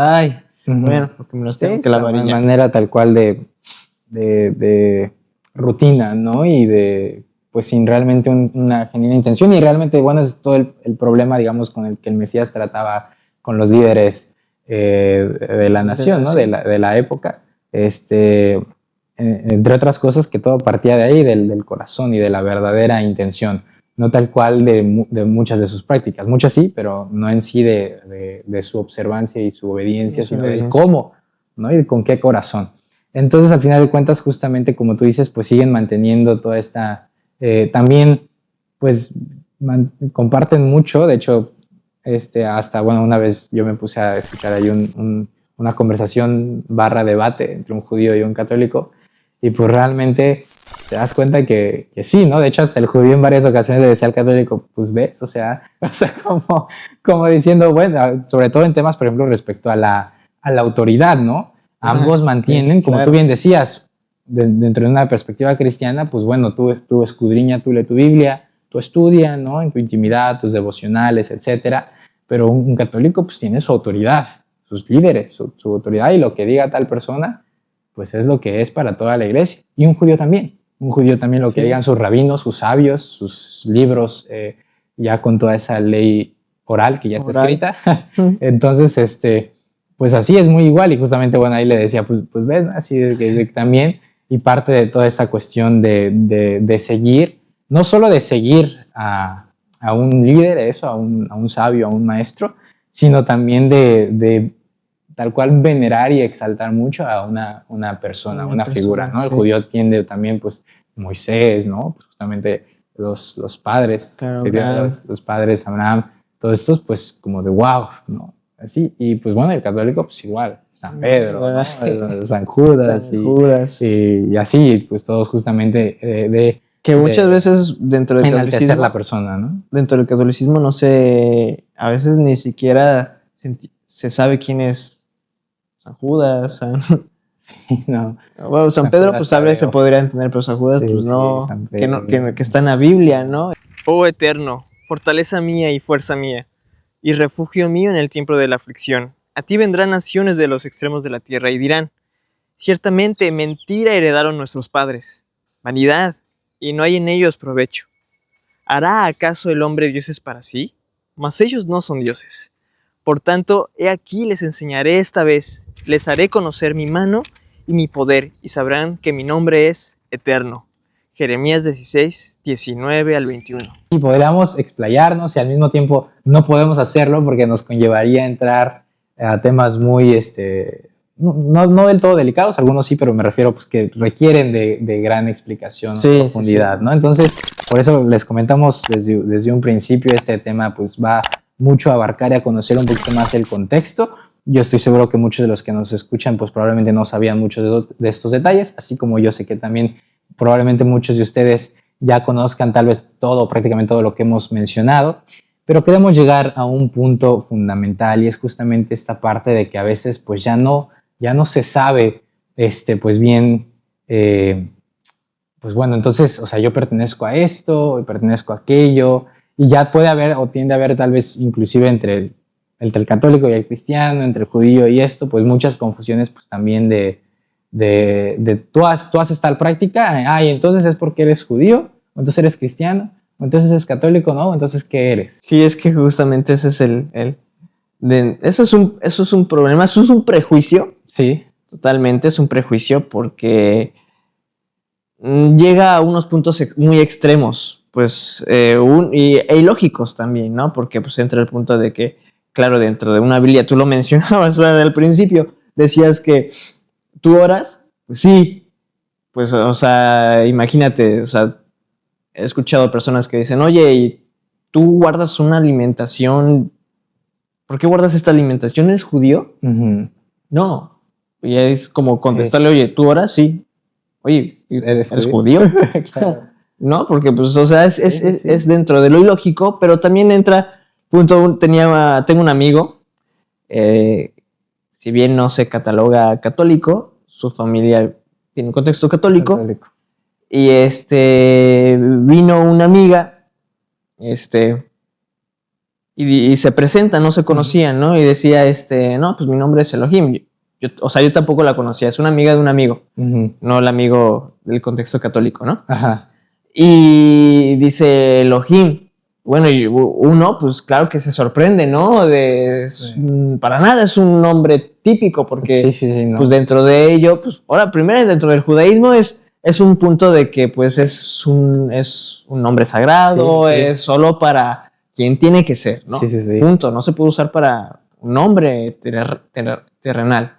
bueno, porque me los tengo que lavar. Una manera tal cual de rutina, ¿no? Y pues sin realmente una genuina intención, y realmente, bueno, es todo el problema, digamos, con el que el Mesías trataba con los líderes de la nación, ¿no? De la época, entre otras cosas, que todo partía de ahí, del corazón y de la verdadera intención, no tal cual de muchas de sus prácticas. Muchas sí, pero no en sí de su observancia y su obediencia, Su sino del obediencia. cómo, ¿no? Y con qué corazón. Entonces, al final de cuentas, justamente como tú dices, pues siguen manteniendo toda esta... también, pues, comparten mucho. De hecho, hasta, bueno, una vez yo me puse a escuchar ahí una conversación / debate entre un judío y un católico, y pues realmente te das cuenta que sí, ¿no? De hecho, hasta el judío en varias ocasiones le decía al católico, pues ves, o sea como diciendo, bueno, sobre todo en temas, por ejemplo, respecto a la autoridad, ¿no? Ambos mantienen, sí, como claro. tú bien decías, dentro de una perspectiva cristiana, pues bueno, tú escudriña, tú lee tu Biblia, tú estudia, ¿no? En tu intimidad, tus devocionales, etcétera. Pero un católico pues tiene su autoridad, sus líderes, su autoridad, y lo que diga tal persona, pues es lo que es para toda la iglesia. Y un judío también lo que Sí. digan sus rabinos, sus sabios, sus libros, ya con toda esa ley oral que ya está Oral. escrita. Entonces, pues así es muy igual, y justamente, bueno, ahí le decía, pues ves, ¿no? Así que también, y parte de toda esa cuestión de seguir, no solo de seguir a un líder, a un sabio, a un maestro, sino también de tal cual venerar y exaltar mucho a una persona, Una una figura, persona, ¿no? El sí. judío tiende también, pues, Moisés, ¿no? Pues justamente los padres, Claro, Abraham. los padres, Abraham, todos estos, pues, como de wow, ¿no? Así, y pues bueno, el católico, pues igual, San Pedro, ¿no? San Judas, San Judas. y así, pues todos justamente Que muchas veces dentro del enaltecer catolicismo, la persona, ¿no? dentro del catolicismo no sé, a veces ni siquiera se sabe quién es San Judas, No, bueno, San San Pedro Judas pues tal vez se Tadeo. podría entender, pero San Judas Sí, pues sí, no, San que no, Pedro. que está en la Biblia, ¿no? Oh Eterno, fortaleza mía y fuerza mía, y refugio mío en el tiempo de la aflicción. A ti vendrán naciones de los extremos de la tierra y dirán, ciertamente mentira heredaron nuestros padres, vanidad, y no hay en ellos provecho. ¿Hará acaso el hombre dioses para sí? Mas ellos no son dioses. Por tanto, he aquí les enseñaré esta vez, les haré conocer mi mano y mi poder, y sabrán que mi nombre es Eterno. Jeremías 16, 19 al 21. Y podríamos explayarnos, y al mismo tiempo no podemos hacerlo porque nos conllevaría entrar a temas muy, no del todo delicados, algunos sí, pero me refiero pues que requieren de gran explicación, Sí, o profundidad, sí. ¿no? Entonces, por eso les comentamos desde un principio, este tema pues va mucho a abarcar y a conocer un poquito más el contexto. Yo estoy seguro que muchos de los que nos escuchan pues probablemente no sabían muchos de estos detalles, así como yo sé que también probablemente muchos de ustedes ya conozcan tal vez todo, prácticamente todo lo que hemos mencionado, pero queremos llegar a un punto fundamental, y es justamente esta parte de que a veces pues ya no se sabe, pues bien, pues bueno, entonces, o sea, yo pertenezco a esto, y pertenezco a aquello, y ya puede haber o tiende a haber tal vez inclusive entre el católico y el cristiano, entre el judío y esto, pues muchas confusiones pues también de tú haces tal práctica, y entonces es porque eres judío, o entonces eres cristiano, o entonces eres católico, ¿no? Entonces, ¿qué eres? Sí, es que justamente ese es eso es un problema, eso es un prejuicio. Sí. Totalmente, es un prejuicio porque llega a unos puntos muy extremos, pues, e ilógicos también, ¿no? Porque pues entra el punto de que, claro, dentro de una Biblia, tú lo mencionabas al principio, decías que tú oras, pues sí, pues, o sea, imagínate, o sea, he escuchado personas que dicen, oye, ¿y tú guardas una alimentación? ¿Por qué guardas esta alimentación? ¿Eres judío? Uh-huh. No. Y es como contestarle, oye, ¿tú oras? Sí. Oye, ¿eres judío? Claro. No, porque pues, o sea, es dentro de lo ilógico, pero también entra, tengo un amigo, si bien no se cataloga católico, su familia tiene un contexto católico. Y vino una amiga, y se presenta, no se conocían, ¿no? Y decía, no, pues mi nombre es Elohim. Yo tampoco la conocía, es una amiga de un amigo, no el amigo del contexto católico, ¿no? Ajá. Y dice Elohim, bueno, y uno, pues claro que se sorprende, ¿no? Para nada es un nombre típico, porque Sí, ¿no? pues dentro de ello, pues ahora primero dentro del judaísmo es un punto de que pues es un nombre sagrado, Sí. es solo para quien tiene que ser, ¿no? Sí. Punto, no se puede usar para un nombre terrenal.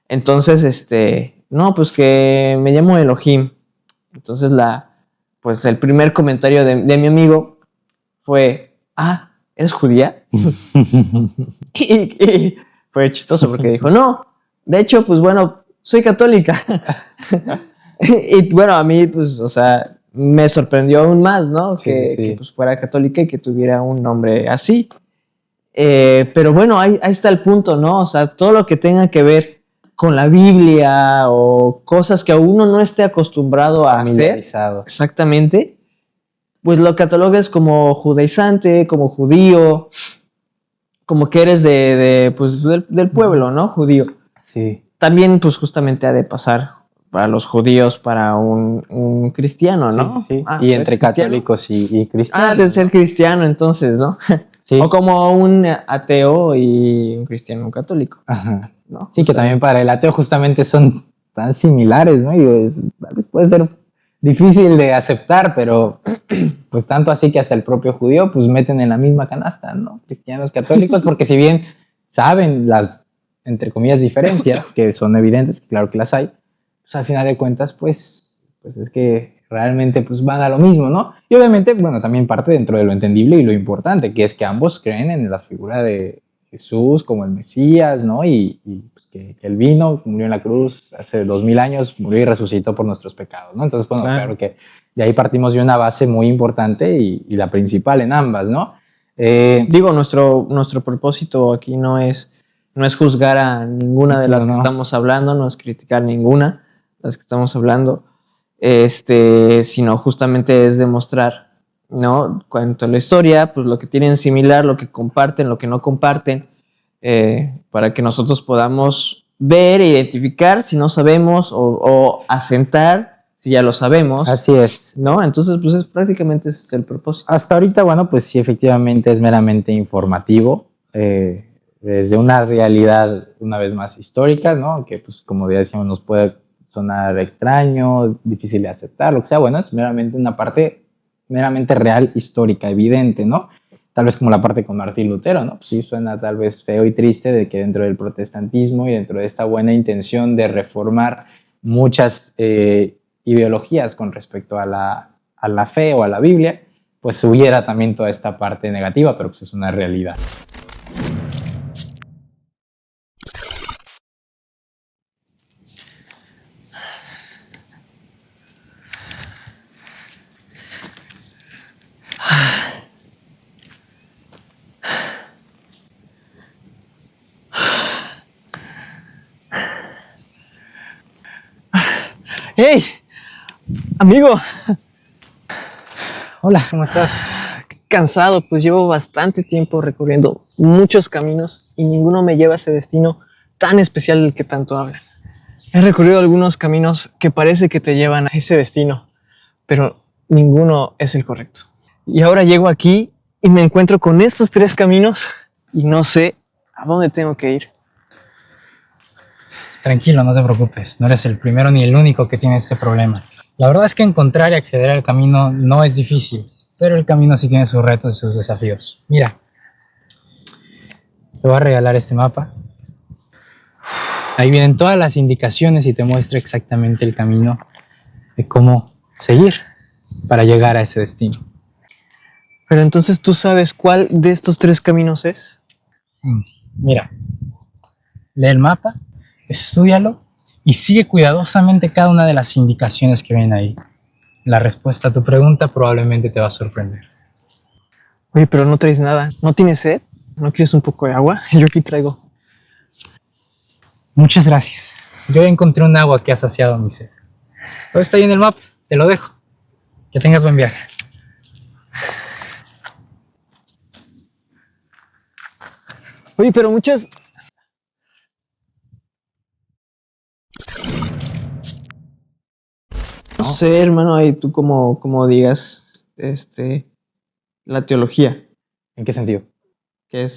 Entonces, no, pues que me llamo Elohim. Entonces pues el primer comentario de mi amigo fue, ¿eres judía? y fue chistoso porque dijo, no, de hecho, pues bueno, soy católica. Y bueno, a mí, pues, o sea, me sorprendió aún más, ¿no? Sí. Que pues fuera católica y que tuviera un nombre así. Pero bueno, ahí está el punto, ¿no? O sea, todo lo que tenga que ver con la Biblia o cosas que a uno no esté acostumbrado a hacer, Familiarizado. exactamente, pues lo catalogas como judaizante, como judío, como que eres pues, del pueblo, ¿no? Judío. Sí. También, pues justamente ha de pasar para los judíos, para un cristiano, ¿no? Sí. Ah, Y entre ¿eres cristiano? católicos y cristianos. De ser cristiano, entonces, ¿no? Sí. O como un ateo y un cristiano, un católico, Ajá. ¿no? Sí, O que sea, también para el ateo justamente son tan similares, ¿no? Y tal vez puede ser difícil de aceptar, pero pues tanto así que hasta el propio judío pues meten en la misma canasta, ¿no? Cristianos, católicos, porque si bien saben las, entre comillas, diferencias, que son evidentes, claro que las hay, pues al final de cuentas pues es que realmente pues van a lo mismo, ¿no? Y obviamente, bueno, también parte dentro de lo entendible y lo importante, que es que ambos creen en la figura de Jesús como el Mesías, ¿no? Y pues, que él vino, murió en la cruz hace 2000 años, murió y resucitó por nuestros pecados, ¿no? Entonces, bueno, claro que de ahí partimos de una base muy importante y la principal en ambas, ¿no? Digo, nuestro propósito aquí no es juzgar a ninguna de las que estamos hablando, no es criticar ninguna de las que estamos hablando, sino justamente es demostrar, ¿no? Cuanto a la historia, pues lo que tienen similar, lo que comparten, lo que no comparten, para que nosotros podamos ver e identificar si no sabemos o asentar si ya lo sabemos. Así es. ¿No? Entonces, pues prácticamente ese es el propósito. Hasta ahorita, bueno, pues sí, efectivamente es meramente informativo, desde una realidad, una vez más, histórica, ¿no? Que, pues, como ya decíamos, nos puede sonar extraño, difícil de aceptar, lo que sea, bueno, es meramente una parte meramente real, histórica, evidente, ¿no? Tal vez como la parte con Martín Lutero, ¿no? Pues sí suena tal vez feo y triste de que dentro del protestantismo y dentro de esta buena intención de reformar muchas ideologías con respecto a la fe o a la Biblia, pues hubiera también toda esta parte negativa, pero pues es una realidad. ¡Hey! Amigo. Hola, ¿cómo estás? Cansado, pues llevo bastante tiempo recorriendo muchos caminos y ninguno me lleva a ese destino tan especial del que tanto hablan. He recorrido algunos caminos que parece que te llevan a ese destino, pero ninguno es el correcto. Y ahora llego aquí y me encuentro con estos 3 caminos y no sé a dónde tengo que ir. Tranquilo, no te preocupes. No eres el primero ni el único que tiene este problema. La verdad es que encontrar y acceder al camino no es difícil, pero el camino sí tiene sus retos y sus desafíos. Mira, te voy a regalar este mapa. Ahí vienen todas las indicaciones y te muestra exactamente el camino de cómo seguir para llegar a ese destino. Pero entonces, ¿tú sabes cuál de estos 3 caminos es? Mira, lee el mapa, estúdialo y sigue cuidadosamente cada una de las indicaciones que ven ahí. La respuesta a tu pregunta probablemente te va a sorprender. Oye, pero no traes nada. ¿No tienes sed? ¿No quieres un poco de agua? Yo aquí traigo. Muchas gracias. Yo ya encontré un agua que ha saciado mi sed. Todo está ahí en el mapa, te lo dejo. Que tengas buen viaje. Oye, pero muchas... No sé, hermano, ahí tú como digas, la teología ¿En qué sentido? que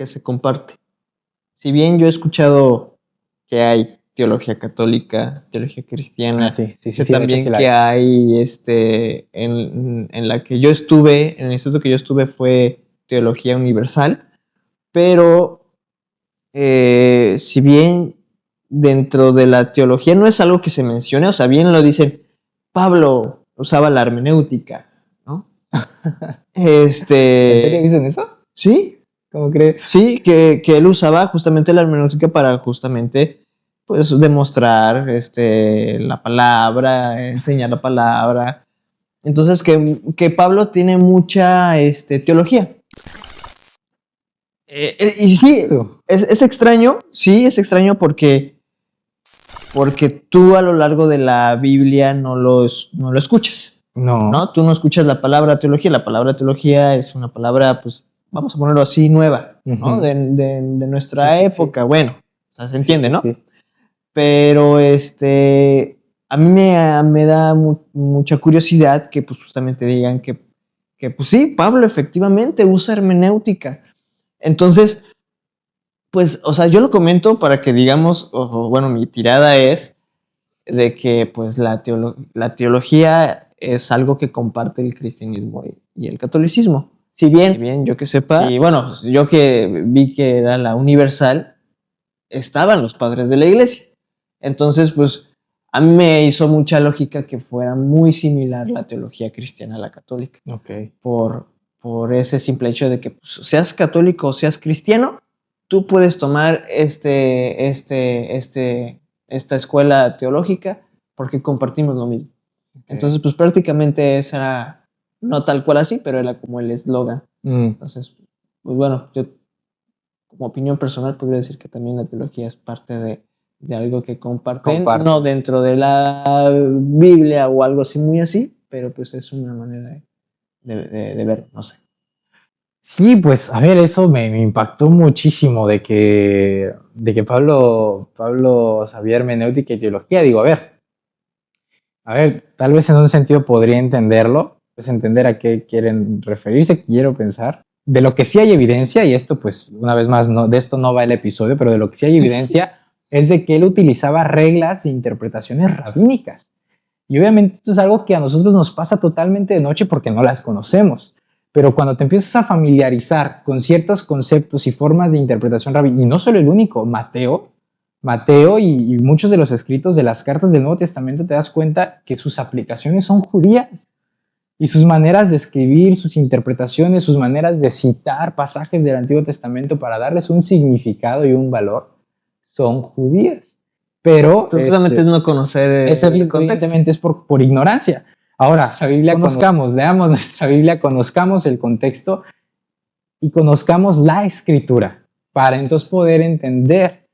se comparte. Si bien yo he escuchado que hay teología católica, teología cristiana, Sí, sé de hecho también sí la que hay. hay en la que yo estuve, en el instituto que yo estuve fue teología universal, pero si bien dentro de la teología no es algo que se mencione, o sea, bien lo dicen, Pablo usaba la hermenéutica, ¿no? ¿En serio dicen eso? Sí, ¿Cómo crees? sí, que él usaba justamente la hermenéutica para justamente pues demostrar la palabra, enseñar la palabra. Entonces que Pablo tiene mucha teología. Y sí, es extraño, sí, es extraño porque tú a lo largo de la Biblia no lo escuchas, No. ¿no? Tú no escuchas la palabra teología es una palabra, pues, vamos a ponerlo así, nueva, ¿no? Ujú. De nuestra Sí, sí, época, bueno, o sea, se entiende, Sí, ¿no? sí. Pero a mí me da mucha curiosidad que pues justamente digan que pues sí, Pablo efectivamente usa hermenéutica. Entonces, pues, o sea, yo lo comento para que digamos, bueno, mi tirada es de que pues la teología es algo que comparte el cristianismo y el catolicismo. Si bien yo que sepa, y bueno, yo que vi que era la universal, estaban los padres de la iglesia. Entonces, pues, a mí me hizo mucha lógica que fuera muy similar la teología cristiana a la católica, Ok. por ese simple hecho de que pues, seas católico o seas cristiano, tú puedes tomar esta escuela teológica porque compartimos lo mismo. Entonces, pues prácticamente esa era, no tal cual así, pero era como el eslogan. Entonces, pues bueno, yo como opinión personal podría decir que también la teología es parte de algo que comparten, no dentro de la Biblia o algo así muy así, pero pues es una manera de ver, no sé. Sí, pues a ver, eso me impactó muchísimo de que Pablo sabía hermenéutica y teología. Digo, a ver, tal vez en un sentido podría entenderlo, pues entender a qué quieren referirse, quiero pensar. De lo que sí hay evidencia, y esto pues una vez más, no, de esto no va el episodio, pero de lo que sí hay evidencia es de que él utilizaba reglas e interpretaciones rabínicas. Y obviamente esto es algo que a nosotros nos pasa totalmente de noche porque no las conocemos. Pero cuando te empiezas a familiarizar con ciertos conceptos y formas de interpretación rabínica, y no solo el único, Mateo y muchos de los escritos de las cartas del Nuevo Testamento, te das cuenta que sus aplicaciones son judías y sus maneras de escribir, sus interpretaciones, sus maneras de citar pasajes del Antiguo Testamento para darles un significado y un valor son judías. Pero totalmente no conocer el contexto. Evidentemente es por ignorancia. Ahora, la Biblia leamos nuestra Biblia, conozcamos el contexto y conozcamos la escritura para entonces poder entender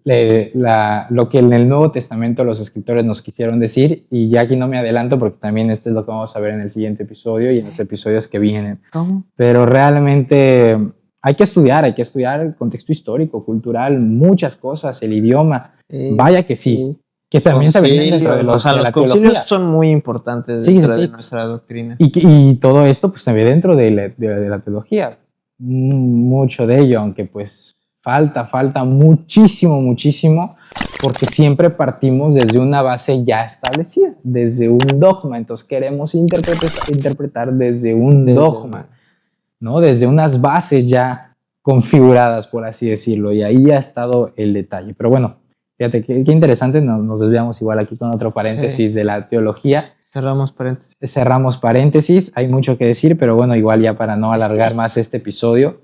lo que en el Nuevo Testamento los escritores nos quisieron decir. Y ya aquí no me adelanto porque también esto es lo que vamos a ver en el siguiente episodio y en los episodios que vienen. ¿Cómo? Pero realmente hay que estudiar el contexto histórico, cultural, muchas cosas, el idioma. Vaya que sí. Que también se ven dentro de los concilios teología. Son muy importantes dentro de nuestra doctrina. Y todo esto pues se ve dentro de la teología. Mucho de ello, aunque pues falta muchísimo, porque siempre partimos desde una base ya establecida, desde un dogma. Entonces queremos interpretar desde un dogma, ¿no? Desde unas bases ya configuradas, por así decirlo, y ahí ha estado el detalle. Pero bueno, fíjate qué interesante, nos desviamos igual aquí con otro paréntesis de la teología. Cerramos paréntesis, hay mucho que decir, pero bueno, igual ya para no alargar más este episodio.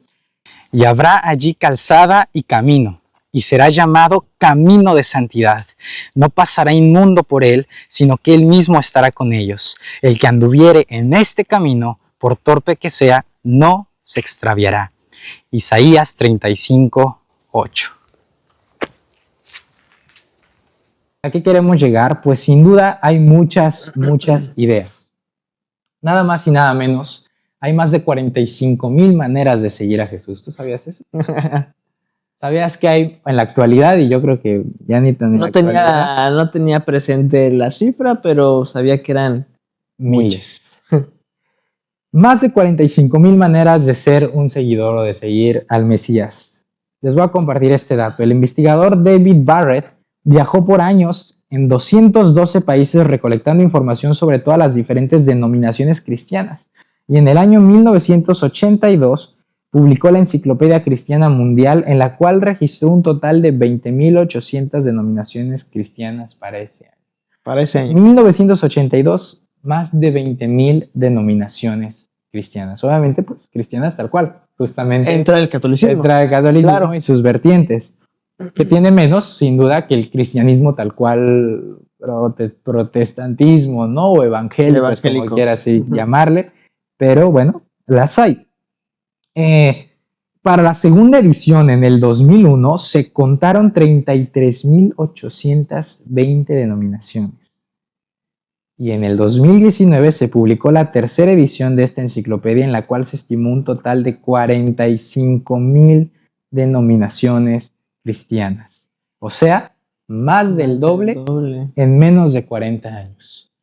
Y habrá allí calzada y camino, y será llamado camino de santidad. No pasará inmundo por él, sino que él mismo estará con ellos. El que anduviere en este camino, por torpe que sea, no se extraviará. Isaías 35:8. ¿A qué queremos llegar? Pues sin duda hay muchas ideas. Nada más y nada menos, hay más de 45,000 maneras de seguir a Jesús. ¿Tú sabías eso? ¿Sabías que hay en la actualidad? Y yo creo que ya ni tan no tenía presente la cifra, pero sabía que eran miles. Más de 45,000 maneras de ser un seguidor o de seguir al Mesías. Les voy a compartir este dato. El investigador David Barrett viajó por años en 212 países recolectando información sobre todas las diferentes denominaciones cristianas. Y en el año 1982 publicó la Enciclopedia Cristiana Mundial, en la cual registró un total de 20,800 denominaciones cristianas para ese año. Para ese En año. 1982, más de 20,000 denominaciones cristianas. Obviamente, pues cristianas tal cual. Justamente Entra el catolicismo. entra el catolicismo Claro. y sus vertientes, que tiene menos, sin duda, que el cristianismo tal cual, protestantismo, ¿no? O evangélico, como Evangélico. quieras Ujú. llamarle, pero bueno, las hay. Para la segunda edición, en el 2001, se contaron 33,820 denominaciones. Y en el 2019 se publicó la tercera edición de esta enciclopedia, en la cual se estimó un total de 45,000 denominaciones cristianas. O sea, más del doble en menos de 40 años.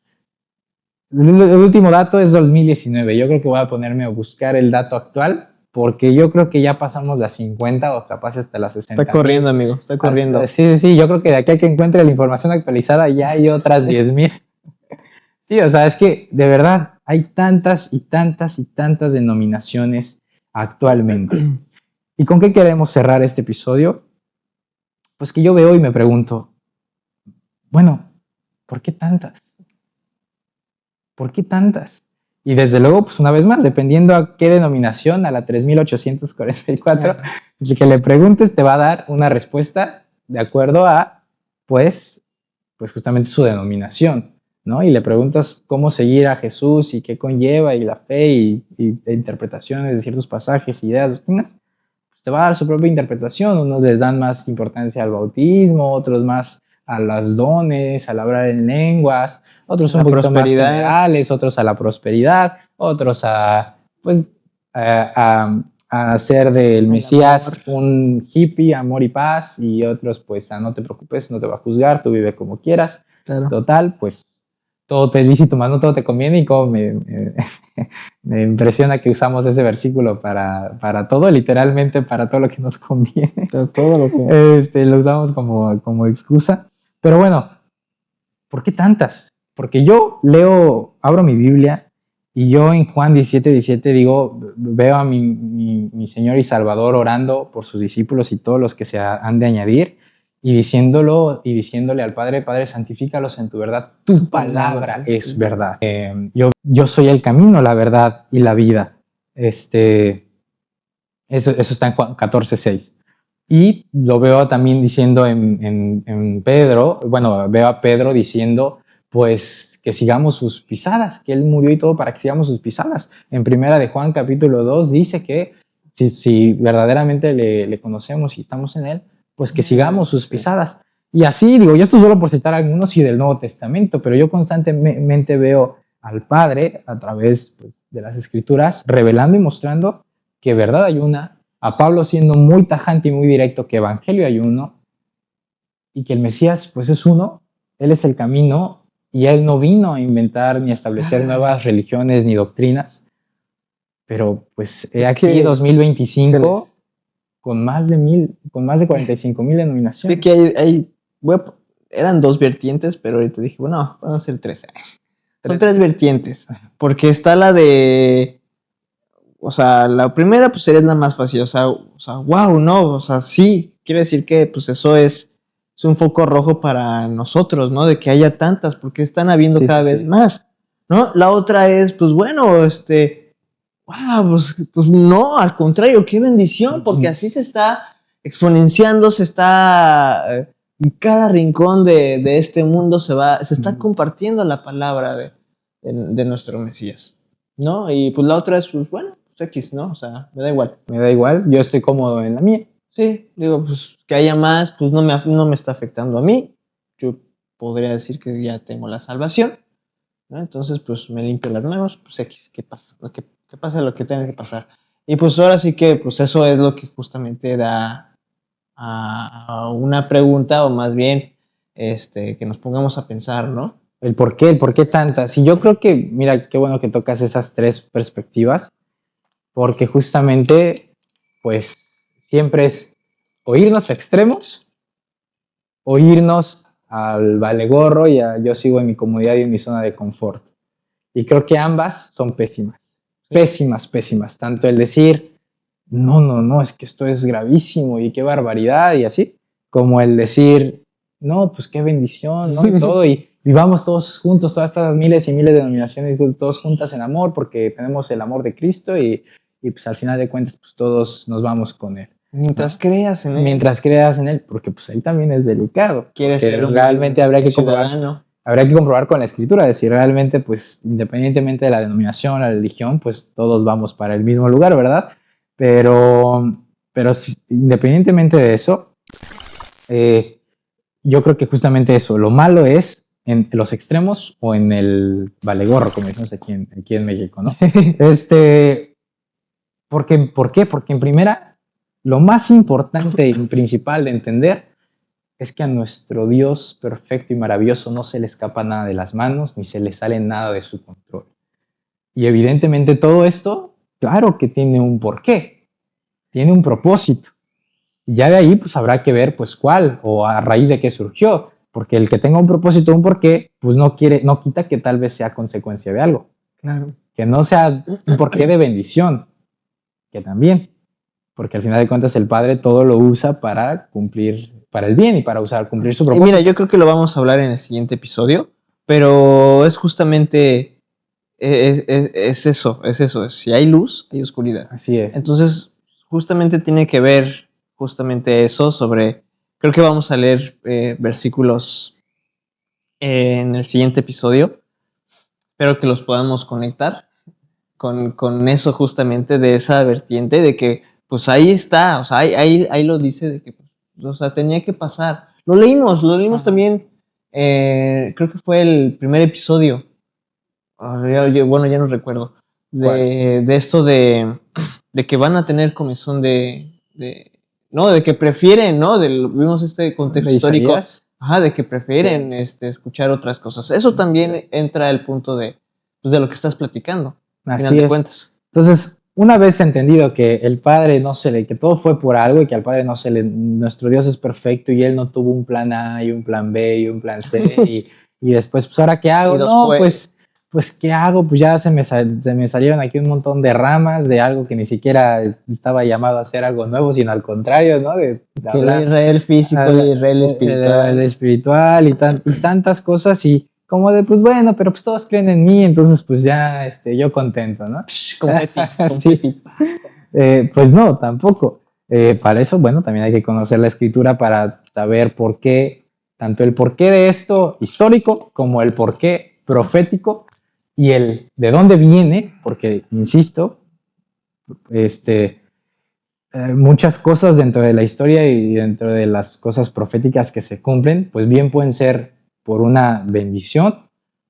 El último dato es 2019. Yo creo que voy a ponerme a buscar el dato actual, porque yo creo que ya pasamos las 50 o capaz hasta las 60. Está corriendo, amigo. Está corriendo. Sí, yo creo que de aquí a que encuentre la información actualizada ya hay otras 10,000. Sí, o sea, es que de verdad hay tantas y tantas y tantas denominaciones actualmente. ¿Y con qué queremos cerrar este episodio? Pues que yo veo y me pregunto, bueno, ¿por qué tantas? ¿Por qué tantas? Y desde luego, pues una vez más, dependiendo a qué denominación, a la 3,844, el que le preguntes te va a dar una respuesta de acuerdo a, pues justamente su denominación, ¿no? Y le preguntas cómo seguir a Jesús y qué conlleva y la fe y interpretaciones de ciertos pasajes, ideas, doctrinas, pues te va a dar su propia interpretación. Unos les dan más importancia al bautismo, otros más a los dones, al hablar en lenguas, otros un La poquito más prosperidad. generales, otros a la prosperidad, otros a, pues, a hacer del Mesías amor. un hippie, amor y paz, y otros pues a no te preocupes, no te va a juzgar, tú vive como quieras. Claro. Total, pues todo te es lícito, más no todo te conviene, y como me impresiona que usamos ese versículo para todo, literalmente para todo lo que nos conviene. Pero todo lo que... Lo usamos como excusa. Pero bueno, ¿por qué tantas? Porque yo abro mi Biblia y yo en Juan 17:17 digo, veo a mi Señor y Salvador orando por sus discípulos y todos los que se han de añadir, y diciéndole al Padre, Padre, santifícalos en tu verdad, tu palabra es verdad. Yo soy el camino, la verdad y la vida. Eso está en Juan 14:6. Y lo veo también diciendo en Pedro, bueno, veo a Pedro diciendo, pues, que sigamos sus pisadas, que él murió y todo para que sigamos sus pisadas. En primera de Juan capítulo 2 dice que si verdaderamente le conocemos y estamos en él, pues que sigamos sus pisadas. Y así, digo, yo esto solo por citar algunos y del Nuevo Testamento, pero yo constantemente veo al Padre a través, pues, de las Escrituras, revelando y mostrando que verdad hay una, a Pablo siendo muy tajante y muy directo que evangelio hay uno, y que el Mesías pues es uno, él es el camino, y él no vino a inventar ni a establecer nuevas religiones ni doctrinas, pero pues he aquí 2025 con más de 45,000 denominaciones. Sí, que eran dos vertientes, pero ahorita dije, bueno, van a ser tres. Son tres vertientes, porque está la de... O sea, la primera pues sería la más fácil, o sea, wow, no, o sea, sí, quiere decir que pues eso es un foco rojo para nosotros, ¿no? De que haya tantas, porque están habiendo cada vez más, ¿no? La otra es, pues bueno, wow, pues no, al contrario, qué bendición, porque así se está exponenciando, se está, en cada rincón de este mundo se está compartiendo la palabra de nuestro Mesías, ¿no? Y pues la otra es, pues bueno, X, ¿no? O sea, me da igual. Me da igual, yo estoy cómodo en la mía. Sí, digo, pues que haya más, pues no me está afectando a mí. Yo podría decir que ya tengo la salvación, ¿no? Entonces, pues me limpio las manos, pues X, ¿qué pasa? Que pase lo que tenga que pasar. Y pues ahora sí que, pues eso es lo que justamente da a una pregunta, o más bien, que nos pongamos a pensar, ¿no? el por qué tantas. Y yo creo que, mira, qué bueno que tocas esas tres perspectivas, porque justamente, pues, siempre es o irnos a extremos o irnos al valegorro y yo sigo en mi comodidad y en mi zona de confort. Y creo que ambas son pésimas, pésimas, pésimas. Tanto el decir, no, no, no, es que esto es gravísimo y qué barbaridad y así, como el decir, no, pues qué bendición, ¿no? Y todo, y vivamos todos juntos, todas estas miles y miles de denominaciones, todos juntas en amor, porque tenemos el amor de Cristo y pues al final de cuentas, pues todos nos vamos con Él. Mientras creas en él. Mientras creas en Él, porque pues ahí también es delicado. Quieres porque ser un realmente habría que comprobar. ciudadano. Habría que comprobar con la escritura, decir realmente, pues, independientemente de la denominación, la religión, pues todos vamos para el mismo lugar, ¿verdad? Pero independientemente de eso, yo creo que justamente eso, lo malo es en los extremos o en el valegorro, como decimos aquí en México, ¿no? ¿Por qué? Porque en primera, lo más importante y principal de entender es que a nuestro Dios perfecto y maravilloso no se le escapa nada de las manos, ni se le sale nada de su control. Y evidentemente todo esto, claro que tiene un porqué, tiene un propósito. Y ya de ahí pues habrá que ver pues cuál o a raíz de qué surgió, porque el que tenga un propósito, un porqué, pues no quita que tal vez sea consecuencia de algo. Claro. Que no sea un porqué de bendición, que también. Porque al final de cuentas el Padre todo lo usa para cumplir, para el bien y para cumplir su Y propósito. mira, yo creo que lo vamos a hablar en el siguiente episodio, pero es justamente, es eso. Si hay luz, hay oscuridad. Así es. Entonces, justamente tiene que ver justamente eso sobre, creo que vamos a leer versículos en el siguiente episodio. Espero que los podamos conectar con eso justamente de esa vertiente de que, pues ahí está, o sea, ahí lo dice de que, o sea, tenía que pasar. Lo leímos Ajá. también, creo que fue el primer episodio. Bueno, ya no recuerdo. De esto de que van a tener comezón no, de que prefieren, ¿no? Vimos este contexto ¿De histórico. Isaías? Ajá, de que prefieren escuchar otras cosas. Eso también entra el punto de lo que estás platicando, al final Así de es. cuentas. Entonces, una vez entendido que el Padre que todo fue por algo y que al Padre nuestro Dios es perfecto y Él no tuvo un plan A y un plan B y un plan C y después, pues ahora ¿qué hago? Y dos No, pues. pues ¿qué hago? Pues ya se me salieron aquí un montón de ramas de algo que ni siquiera estaba llamado a hacer algo nuevo, sino al contrario, ¿no? De Que el hablar Israel físico, el Israel espiritual. el espiritual y tantas cosas y como de, pues bueno, pero pues todos creen en mí, entonces pues ya yo contento, ¿no? Confeti. Sí. Pues no, tampoco. Para eso, bueno, también hay que conocer la escritura para saber por qué, tanto el porqué de esto histórico como el porqué profético y el de dónde viene, porque, insisto, muchas cosas dentro de la historia y dentro de las cosas proféticas que se cumplen, pues bien pueden ser por una bendición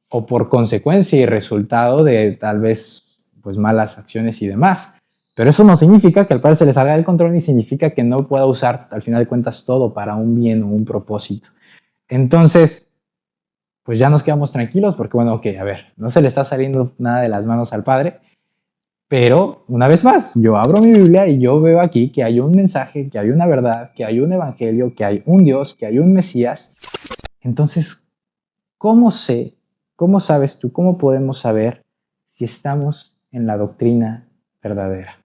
o por consecuencia y resultado de tal vez pues malas acciones y demás. Pero eso no significa que al Padre se le salga del control ni significa que no pueda usar al final de cuentas todo para un bien o un propósito. Entonces, pues ya nos quedamos tranquilos porque bueno, ok, a ver, no se le está saliendo nada de las manos al Padre, pero una vez más, yo abro mi Biblia y yo veo aquí que hay un mensaje, que hay una verdad, que hay un evangelio, que hay un Dios, que hay un Mesías. Entonces, ¿cómo sabes tú, cómo podemos saber si estamos en la doctrina verdadera?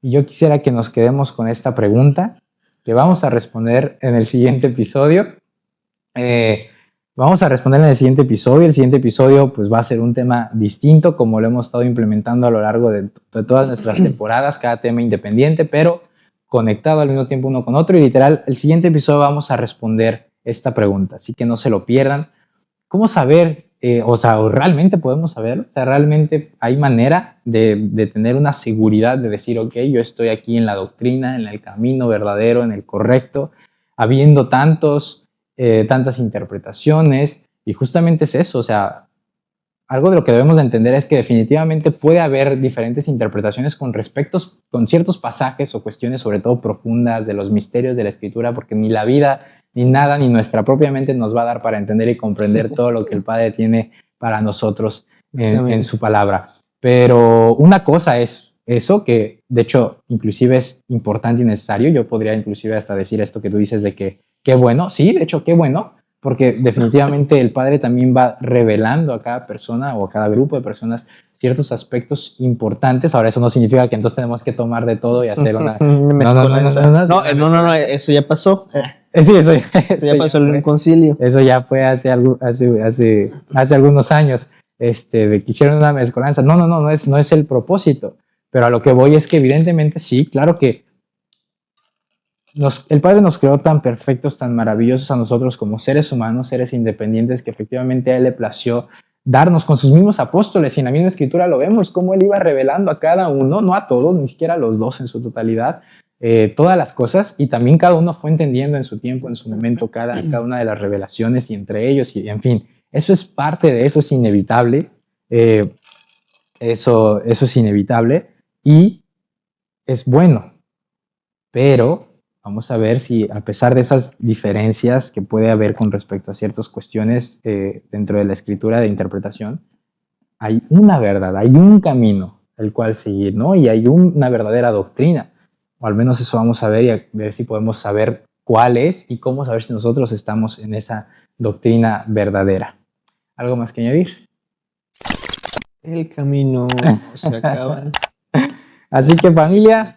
Y yo quisiera que nos quedemos con esta pregunta que vamos a responder en el siguiente episodio. Vamos a responder en el siguiente episodio. El siguiente episodio pues va a ser un tema distinto como lo hemos estado implementando a lo largo de todas nuestras temporadas, cada tema independiente, pero conectado al mismo tiempo uno con otro. Y literal, el siguiente episodio vamos a responder esta pregunta, así que no se lo pierdan. ¿Cómo saber? ¿O realmente podemos saberlo? O sea, ¿realmente hay manera de tener una seguridad de decir, ok, yo estoy aquí en la doctrina, en el camino verdadero, en el correcto, habiendo tantas interpretaciones? Y justamente es eso, o sea, algo de lo que debemos de entender es que definitivamente puede haber diferentes interpretaciones con ciertos pasajes o cuestiones sobre todo profundas de los misterios de la Escritura, porque ni la vida ni nada, ni nuestra propia mente nos va a dar para entender y comprender todo lo que el Padre tiene para nosotros en su palabra. Pero una cosa es eso, que de hecho inclusive es importante y necesario. Yo podría inclusive hasta decir esto que tú dices de que qué bueno, sí, de hecho qué bueno, porque definitivamente el Padre también va revelando a cada persona o a cada grupo de personas ciertos aspectos importantes. Ahora, eso no significa que entonces tenemos que tomar de todo y hacer una... No, eso ya pasó. Sí, Eso ya pasó en un concilio. Eso ya fue hace algunos años, de que hicieron una mezcolanza. No es el propósito. Pero a lo que voy es que evidentemente sí, claro que el Padre nos creó tan perfectos, tan maravillosos a nosotros como seres humanos, seres independientes, que efectivamente a Él le plació darnos con sus mismos apóstoles, y en la misma escritura lo vemos, cómo Él iba revelando a cada uno, no a todos, ni siquiera a los dos en su totalidad, todas las cosas, y también cada uno fue entendiendo en su tiempo, en su momento, cada una de las revelaciones, y entre ellos, y en fin, eso es parte de eso, es inevitable, eso es inevitable, y es bueno, pero vamos a ver si a pesar de esas diferencias que puede haber con respecto a ciertas cuestiones dentro de la escritura de interpretación, hay una verdad, hay un camino el cual seguir, ¿no? Y hay una verdadera doctrina, o al menos eso vamos a ver y a ver si podemos saber cuál es y cómo saber si nosotros estamos en esa doctrina verdadera. ¿Algo más que añadir? El camino se acaba. Así que, familia,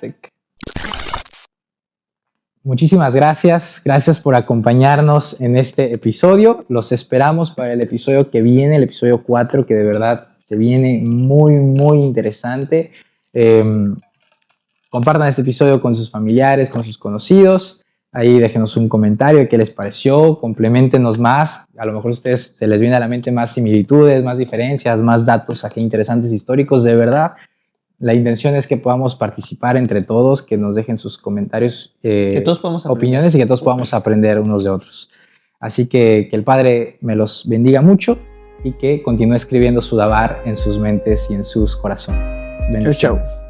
muchísimas gracias por acompañarnos en este episodio. Los esperamos para el episodio que viene, el episodio 4, que de verdad se viene muy, muy interesante. Compartan este episodio con sus familiares, con sus conocidos. Ahí déjenos un comentario de qué les pareció, compleméntenos más. A lo mejor a ustedes se les viene a la mente más similitudes, más diferencias, más datos aquí interesantes históricos. De verdad, la intención es que podamos participar entre todos, que nos dejen sus comentarios, que todos podamos opiniones, y que todos podamos aprender unos de otros. Así que el Padre me los bendiga mucho y que continúe escribiendo su Dabar en sus mentes y en sus corazones. Bendiciones. Chau.